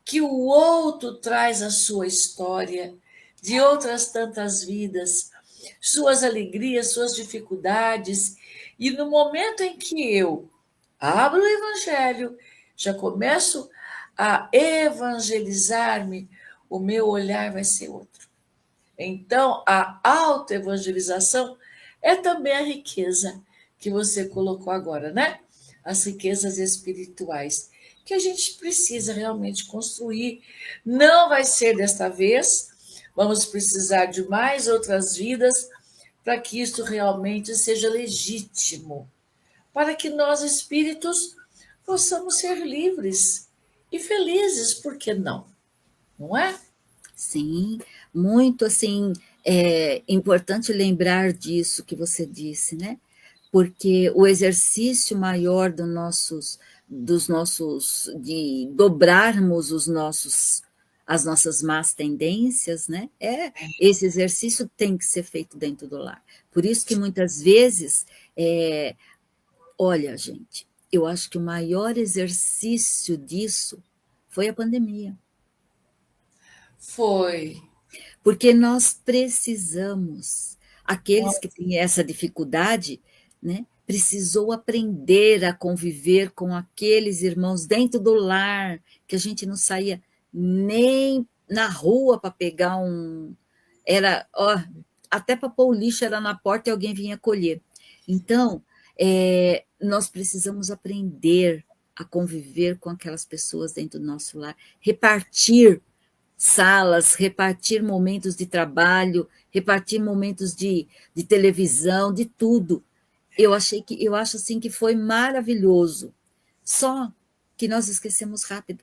D: que o outro traz a sua história de outras tantas vidas, suas alegrias, suas dificuldades, e no momento em que eu abro o Evangelho, já começo a evangelizar-me, o meu olhar vai ser outro. Então, a autoevangelização é também a riqueza que você colocou agora, né? As riquezas espirituais, que a gente precisa realmente construir. Não vai ser desta vez, vamos precisar de mais outras vidas para que isso realmente seja legítimo, para que nós, espíritos, possamos ser livres e felizes, por que não? Não é?
C: Sim, muito assim, é importante lembrar disso que você disse, né? Porque o exercício maior dos nossos, de dobrarmos as nossas más tendências, né? Esse exercício tem que ser feito dentro do lar. Por isso que muitas vezes, olha, gente, eu acho que o maior exercício disso foi a pandemia.
D: Foi.
C: Porque nós precisamos, aqueles que têm essa dificuldade, né, precisou aprender a conviver com aqueles irmãos dentro do lar, que a gente não saía nem na rua para pegar um... Era, ó, até para pôr o lixo era na porta e alguém vinha colher. Então, nós precisamos aprender a conviver com aquelas pessoas dentro do nosso lar, repartir salas, repartir momentos de trabalho, repartir momentos de televisão, de tudo. Eu acho assim que foi maravilhoso. Só que nós esquecemos rápido,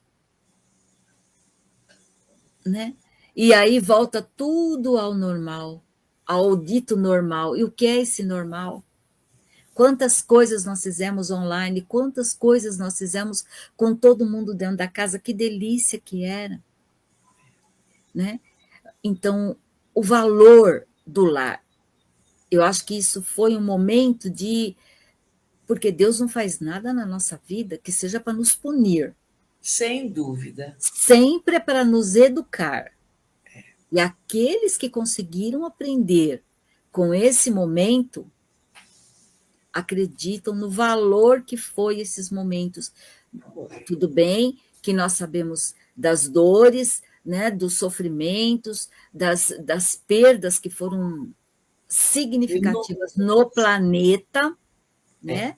C: né? E aí volta tudo ao normal, ao dito normal. E o que é esse normal? Quantas coisas nós fizemos online, quantas coisas nós fizemos com todo mundo dentro da casa, que delícia que era, né? Então, o valor do lar, eu acho que isso foi um momento de... Porque Deus não faz nada na nossa vida que seja para nos punir.
D: Sem dúvida.
C: Sempre é para nos educar. E aqueles que conseguiram aprender com esse momento, acreditam no valor que foi esses momentos. Tudo bem que nós sabemos das dores, né, dos sofrimentos, das perdas que foram significativas no planeta, né,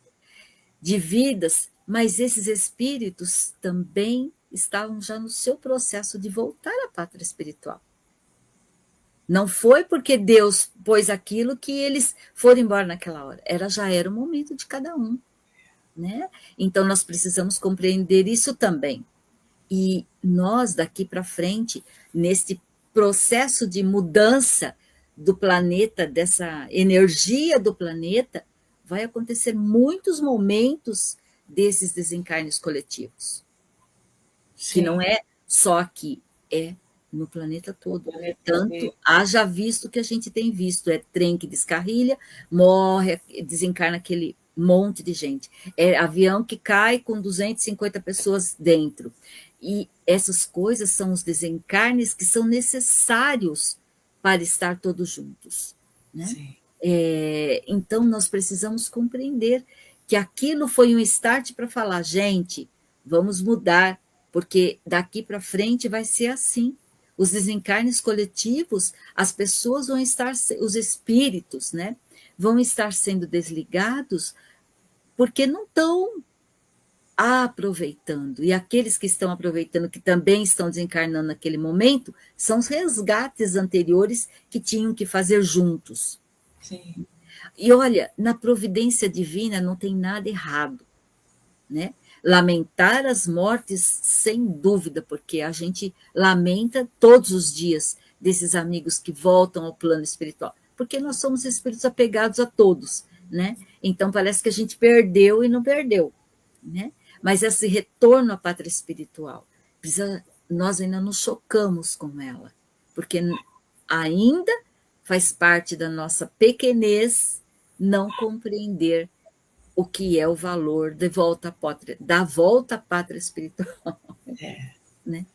C: de vidas, mas esses espíritos também estavam já no seu processo de voltar à pátria espiritual. Não foi porque Deus pôs aquilo que eles foram embora naquela hora. Já era o momento de cada um, né? Então, nós precisamos compreender isso também. E nós, daqui para frente, nesse processo de mudança do planeta, dessa energia do planeta, vai acontecer muitos momentos desses desencarnes coletivos. Sim. Que não é só aqui, é no planeta todo. Tanto haja visto que a gente tem visto, é trem que descarrilha, morre, desencarna aquele monte de gente. É avião que cai com 250 pessoas dentro. E essas coisas são os desencarnes que são necessários para estar todos juntos, né? Sim. Então, nós precisamos compreender que aquilo foi um start para falar, gente, vamos mudar, porque daqui para frente vai ser assim. Os desencarnes coletivos, as pessoas vão estar, os espíritos, né, vão estar sendo desligados porque não estão aproveitando. E aqueles que estão aproveitando, que também estão desencarnando naquele momento, são os resgates anteriores que tinham que fazer juntos. Sim. E olha, na providência divina não tem nada errado, né? Lamentar as mortes, sem dúvida, porque a gente lamenta todos os dias desses amigos que voltam ao plano espiritual, porque nós somos espíritos apegados a todos, né? Então parece que a gente perdeu e não perdeu, né? Mas esse retorno à pátria espiritual, nós ainda nos chocamos com ela, porque ainda faz parte da nossa pequenez não compreender o que é o valor da volta à pátria espiritual. Né?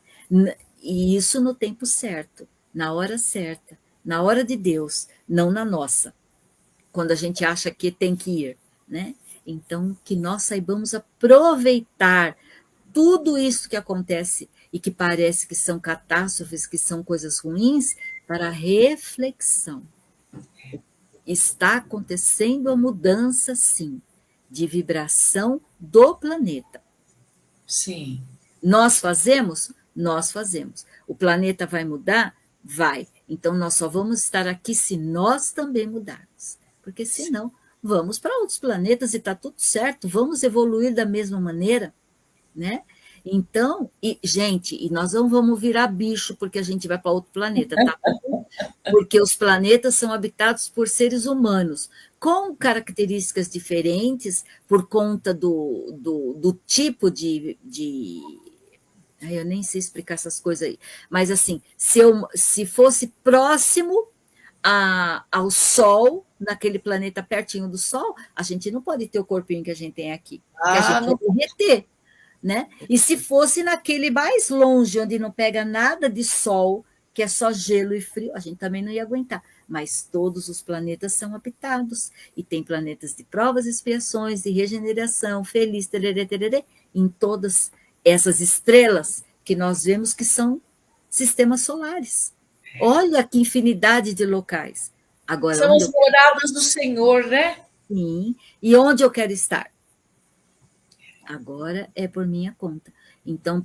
C: E isso no tempo certo, na hora certa, na hora de Deus, não na nossa, quando a gente acha que tem que ir, né? Então, que nós saibamos aproveitar tudo isso que acontece e que parece que são catástrofes, que são coisas ruins, para reflexão. Está acontecendo a mudança, sim, de vibração do planeta.
D: Sim.
C: Nós fazemos? Nós fazemos. O planeta vai mudar? Vai. Então, nós só vamos estar aqui se nós também mudarmos. Porque senão, vamos para outros planetas e está tudo certo, vamos evoluir da mesma maneira, né? Então, gente, e nós não vamos virar bicho porque a gente vai para outro planeta, tá? Porque os planetas são habitados por seres humanos, com características diferentes por conta do tipo de... Eu nem sei explicar essas coisas aí, mas assim, se fosse próximo ao Sol, naquele planeta pertinho do Sol, a gente não pode ter o corpinho que a gente tem aqui, que a gente vai derreter, né? E se fosse naquele mais longe, onde não pega nada de sol, que é só gelo e frio, a gente também não ia aguentar. Mas todos os planetas são habitados, e tem planetas de provas e expiações, de regeneração, feliz, tererê, tererê, em todas essas estrelas que nós vemos que são sistemas solares. Olha que infinidade de locais. Agora,
D: são as moradas do Senhor, né?
C: Sim. E onde eu quero estar? Agora é por minha conta. Então,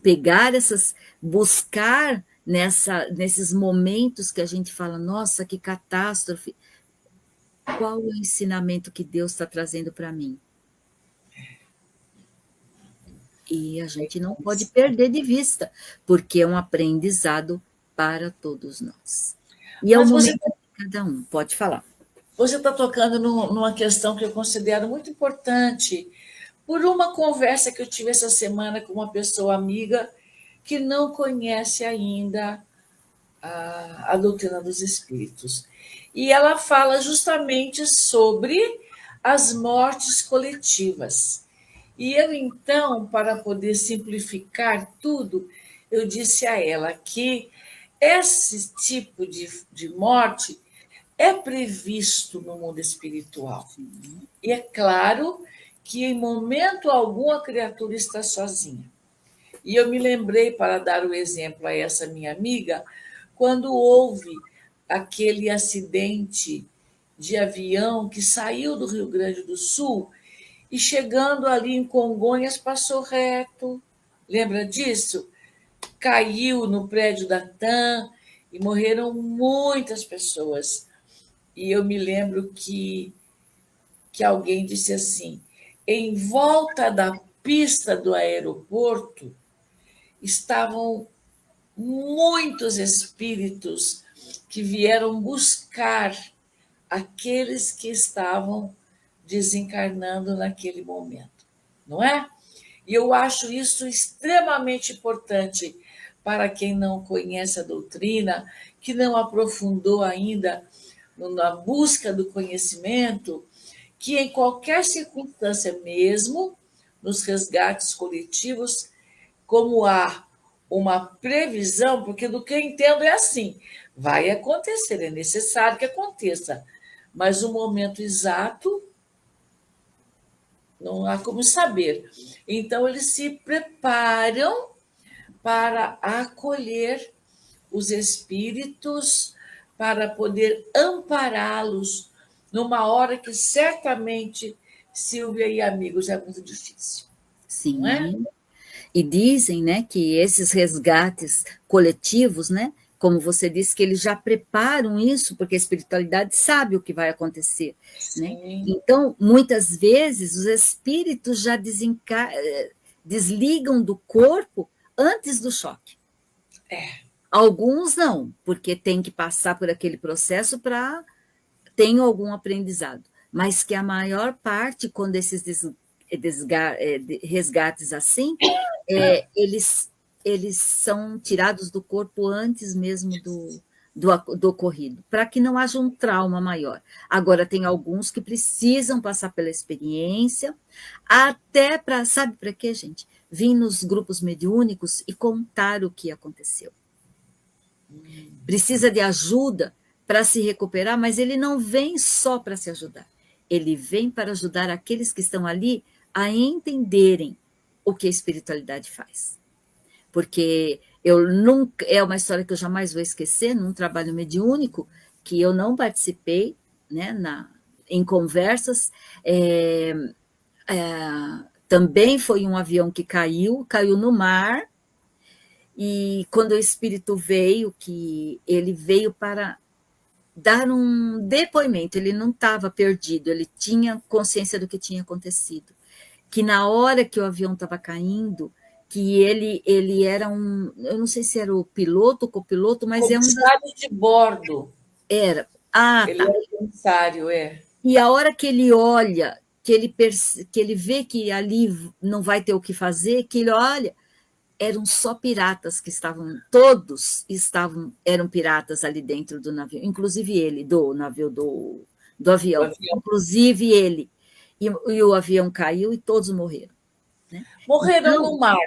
C: buscar nesses momentos que a gente fala, nossa, que catástrofe, qual é o ensinamento que Deus está trazendo para mim? E a gente não pode perder de vista, porque é um aprendizado para todos nós. E é o momento de cada um, pode falar.
D: Você está tocando numa questão que eu considero muito importante, por uma conversa que eu tive essa semana com uma pessoa amiga que não conhece ainda a doutrina dos espíritos. E ela fala justamente sobre as mortes coletivas. E eu, então, para poder simplificar tudo, eu disse a ela que esse tipo de morte é previsto no mundo espiritual. E é claro que em momento algum a criatura está sozinha. E eu me lembrei, para dar o exemplo a essa minha amiga, quando houve aquele acidente de avião que saiu do Rio Grande do Sul e chegando ali em Congonhas passou reto. Lembra disso? Caiu no prédio da TAM e morreram muitas pessoas. E eu me lembro que alguém disse assim: em volta da pista do aeroporto estavam muitos espíritos que vieram buscar aqueles que estavam desencarnando naquele momento, não é? E eu acho isso extremamente importante para quem não conhece a doutrina, que não aprofundou ainda na busca do conhecimento, que em qualquer circunstância mesmo, nos resgates coletivos, como há uma previsão, porque do que eu entendo é assim, vai acontecer, é necessário que aconteça, mas o momento exato não há como saber. Então, eles se preparam para acolher os espíritos, para poder ampará-los numa hora que certamente, Silvia e amigos, é muito difícil.
C: Sim.
D: Não é?
C: E dizem, né, que esses resgates coletivos, né, como você disse, que eles já preparam isso, porque a espiritualidade sabe o que vai acontecer, né? Então, muitas vezes, os espíritos já desligam do corpo antes do choque. Alguns não, porque tem que passar por aquele processo para ter algum aprendizado. Mas que a maior parte, quando esses resgates assim, eles são tirados do corpo antes mesmo do ocorrido, para que não haja um trauma maior. Agora, tem alguns que precisam passar pela experiência, até para, sabe para quê, gente? Vir nos grupos mediúnicos e contar o que aconteceu. Precisa de ajuda para se recuperar, mas ele não vem só para se ajudar. Ele vem para ajudar aqueles que estão ali a entenderem o que a espiritualidade faz. Porque é uma história que eu jamais vou esquecer, num trabalho mediúnico, que eu não participei, né, em conversas. Também foi um avião que caiu no mar, e quando o espírito veio, que ele veio para dar um depoimento, ele não estava perdido, ele tinha consciência do que tinha acontecido. Que na hora que o avião estava caindo, que ele era eu não sei se era o piloto, o copiloto, mas
D: comissário de bordo.
C: Era.
D: Ele era comissário,
C: E a hora que ele olha, que ele vê que ali não vai ter o que fazer, que ele olha, eram só piratas que estavam, todos eram piratas ali dentro do navio, inclusive ele, do navio do avião, inclusive ele. E o avião caiu e todos morreram. Né?
D: Morreram
C: Então,
D: no mar,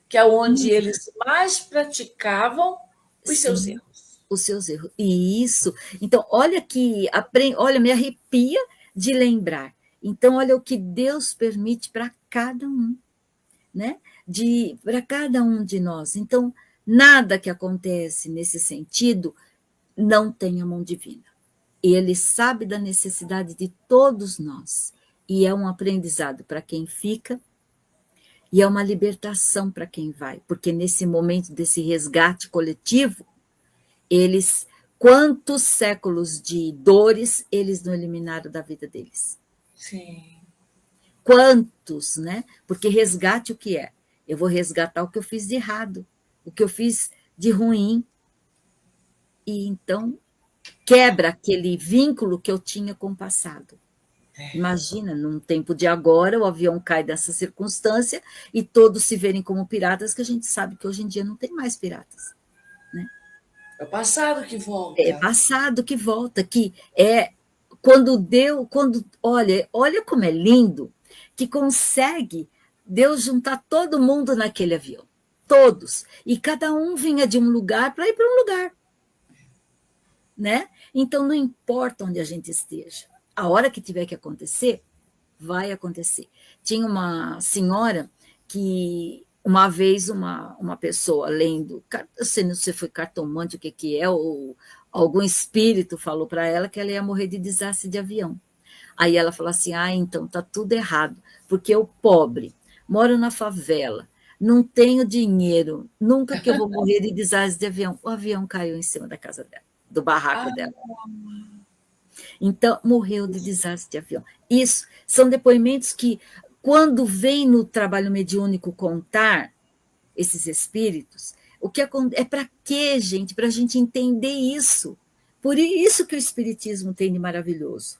D: que é onde eles mais praticavam os seus
C: sim,
D: erros.
C: os seus erros. E isso. Então, olha que olha, me arrepia de lembrar. Então, olha o que Deus permite para cada um, né? Para cada um de nós. Então, nada que acontece nesse sentido não tem a mão divina. Ele sabe da necessidade de todos nós. E é um aprendizado para quem fica, e é uma libertação para quem vai, porque nesse momento desse resgate coletivo, quantos séculos de dores eles não eliminaram da vida deles?
D: Sim.
C: Quantos, né? Porque resgate o que é? Eu vou resgatar o que eu fiz de errado, o que eu fiz de ruim. E então quebra aquele vínculo que eu tinha com o passado. Imagina, num tempo de agora, o avião cai dessa circunstância e todos se verem como piratas, que a gente sabe que hoje em dia não tem mais piratas. Né?
D: É o passado que volta.
C: É passado que volta, que é quando olha como é lindo, que consegue Deus juntar todo mundo naquele avião, todos, e cada um vinha de um lugar para ir para um lugar. Né? Então, não importa onde a gente esteja, a hora que tiver que acontecer, vai acontecer. Tinha uma senhora que, uma vez, uma pessoa lendo, eu sei não sei se foi cartomante, o que é, ou algum espírito falou para ela que ela ia morrer de desastre de avião. Aí ela falou assim, então tá tudo errado, porque eu pobre, moro na favela, não tenho dinheiro, nunca que eu vou morrer de desastre de avião. O avião caiu em cima da casa dela, do barraco dela. Então, morreu de desastre de avião. Isso são depoimentos que, quando vem no trabalho mediúnico contar esses espíritos, o que é para quê, gente? Para a gente entender isso. Por isso que o espiritismo tem de maravilhoso.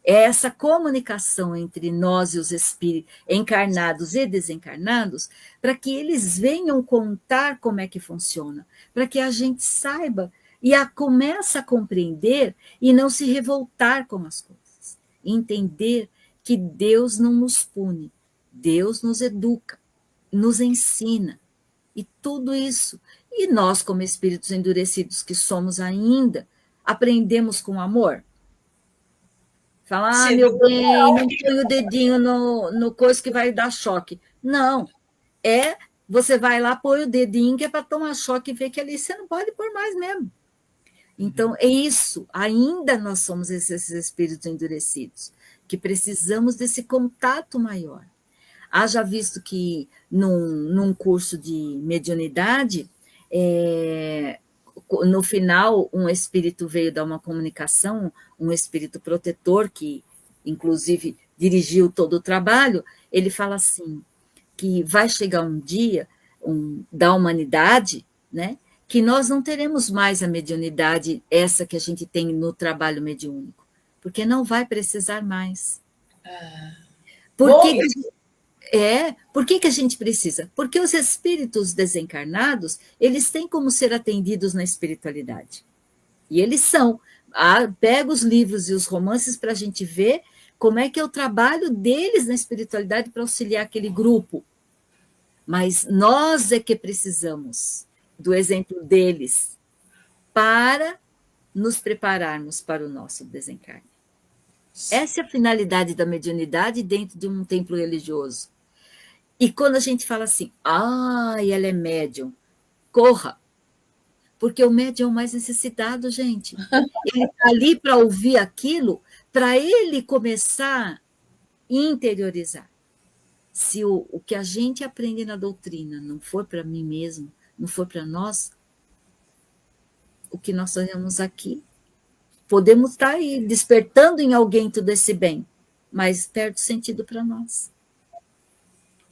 C: É essa comunicação entre nós e os espíritos, encarnados e desencarnados, para que eles venham contar como é que funciona, para que a gente saiba e começa a compreender e não se revoltar com as coisas. Entender que Deus não nos pune, Deus nos educa, nos ensina. E tudo isso. E nós, como espíritos endurecidos que somos ainda, aprendemos com amor. Falar, meu bem, não põe o dedinho no coisa que vai dar choque. Não. Você vai lá, põe o dedinho que é para tomar choque e ver que ali você não pode pôr mais mesmo. Então, é isso. Ainda nós somos esses espíritos endurecidos, que precisamos desse contato maior. Haja visto que num curso de mediunidade, no final, um espírito veio dar uma comunicação, um espírito protetor, que inclusive dirigiu todo o trabalho, ele fala assim, que vai chegar um dia da humanidade, né, que nós não teremos mais a mediunidade, essa que a gente tem no trabalho mediúnico, porque não vai precisar mais. Por que a gente precisa? Porque os espíritos desencarnados, eles têm como ser atendidos na espiritualidade. E eles são. Pega os livros e os romances para a gente ver como é que é o trabalho deles na espiritualidade para auxiliar aquele grupo. Mas nós é que precisamos do exemplo deles para nos prepararmos para o nosso desencarne. Essa é a finalidade da mediunidade dentro de um templo religioso. E quando a gente fala assim, ela é médium, corra, porque o médium é o mais necessitado, gente. Ele está ali para ouvir aquilo, para ele começar a interiorizar. Se o que a gente aprende na doutrina não for para mim mesmo, não for para nós, o que nós fazemos aqui, podemos estar aí despertando em alguém todo esse bem, mas perde sentido para nós.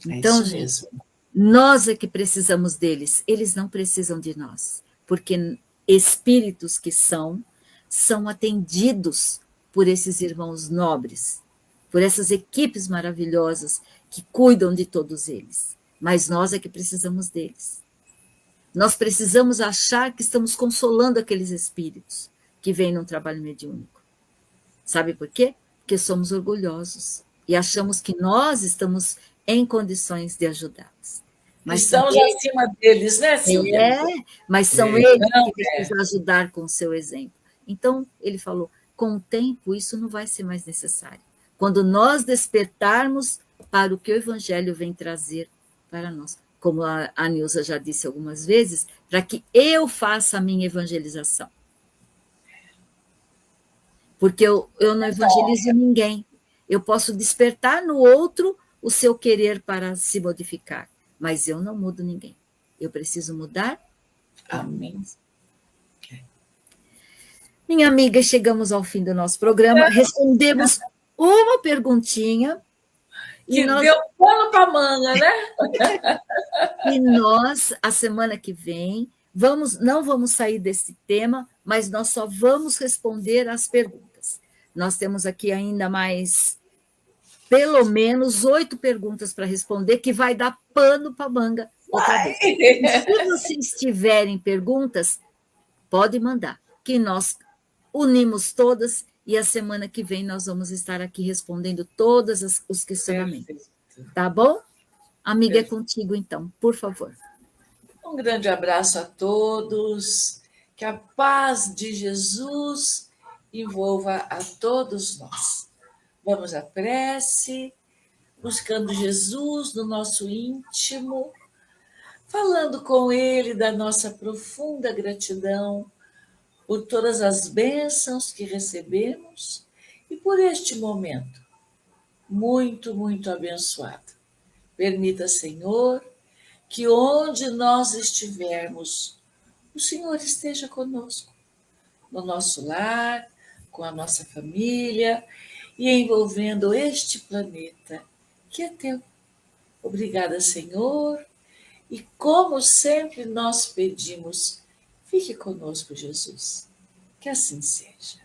C: Então, gente, nós é que precisamos deles, eles não precisam de nós, porque espíritos que são atendidos por esses irmãos nobres, por essas equipes maravilhosas que cuidam de todos eles. mas nós é que precisamos deles. Nós precisamos achar que estamos consolando aqueles espíritos que vêm num trabalho mediúnico. Sabe por quê? Porque somos orgulhosos e achamos que nós estamos em condições de ajudá-los. Mas
D: estamos acima deles, né, Silvia?
C: Mas são eles que precisam ajudar com o seu exemplo. Então, ele falou, com o tempo, isso não vai ser mais necessário. Quando nós despertarmos para o que o Evangelho vem trazer para nós. Como a Nilza já disse algumas vezes, para que eu faça a minha evangelização. Porque eu não evangelizo ninguém. Eu posso despertar no outro o seu querer para se modificar, mas eu não mudo ninguém. Eu preciso mudar.
D: Amém.
C: Minha amiga, chegamos ao fim do nosso programa, respondemos uma perguntinha.
D: Que deu pano para manga, né?
C: E nós, a semana que vem, não vamos sair desse tema, mas nós só vamos responder às perguntas. Nós temos aqui ainda mais, pelo menos, 8 perguntas para responder, que vai dar pano para manga outra vez. E se vocês tiverem perguntas, pode mandar, que nós unimos todas e a semana que vem nós vamos estar aqui respondendo todos os questionamentos. Perfeito. Tá bom? Amiga, Perfeito. É contigo então, por favor.
D: Um grande abraço a todos, que a paz de Jesus envolva a todos nós. Vamos à prece, buscando Jesus no nosso íntimo, falando com Ele da nossa profunda gratidão por todas as bênçãos que recebemos e por este momento muito, muito abençoado. Permita, Senhor, que onde nós estivermos, o Senhor esteja conosco, no nosso lar, com a nossa família e envolvendo este planeta que é teu. Obrigada, Senhor, e como sempre nós pedimos, fique conosco, Jesus. Que assim seja.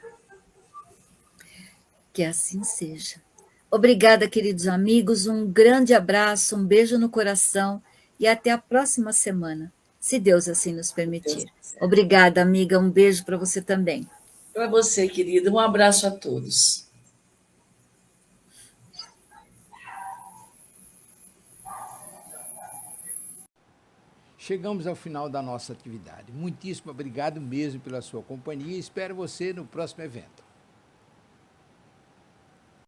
C: Que assim seja. Obrigada, queridos amigos. Um grande abraço, um beijo no coração e até a próxima semana, se Deus assim nos permitir. Obrigada, amiga. Um beijo para você também.
D: Para você, querida. Um abraço a todos.
A: Chegamos ao final da nossa atividade. Muitíssimo obrigado mesmo pela sua companhia e espero você no próximo evento.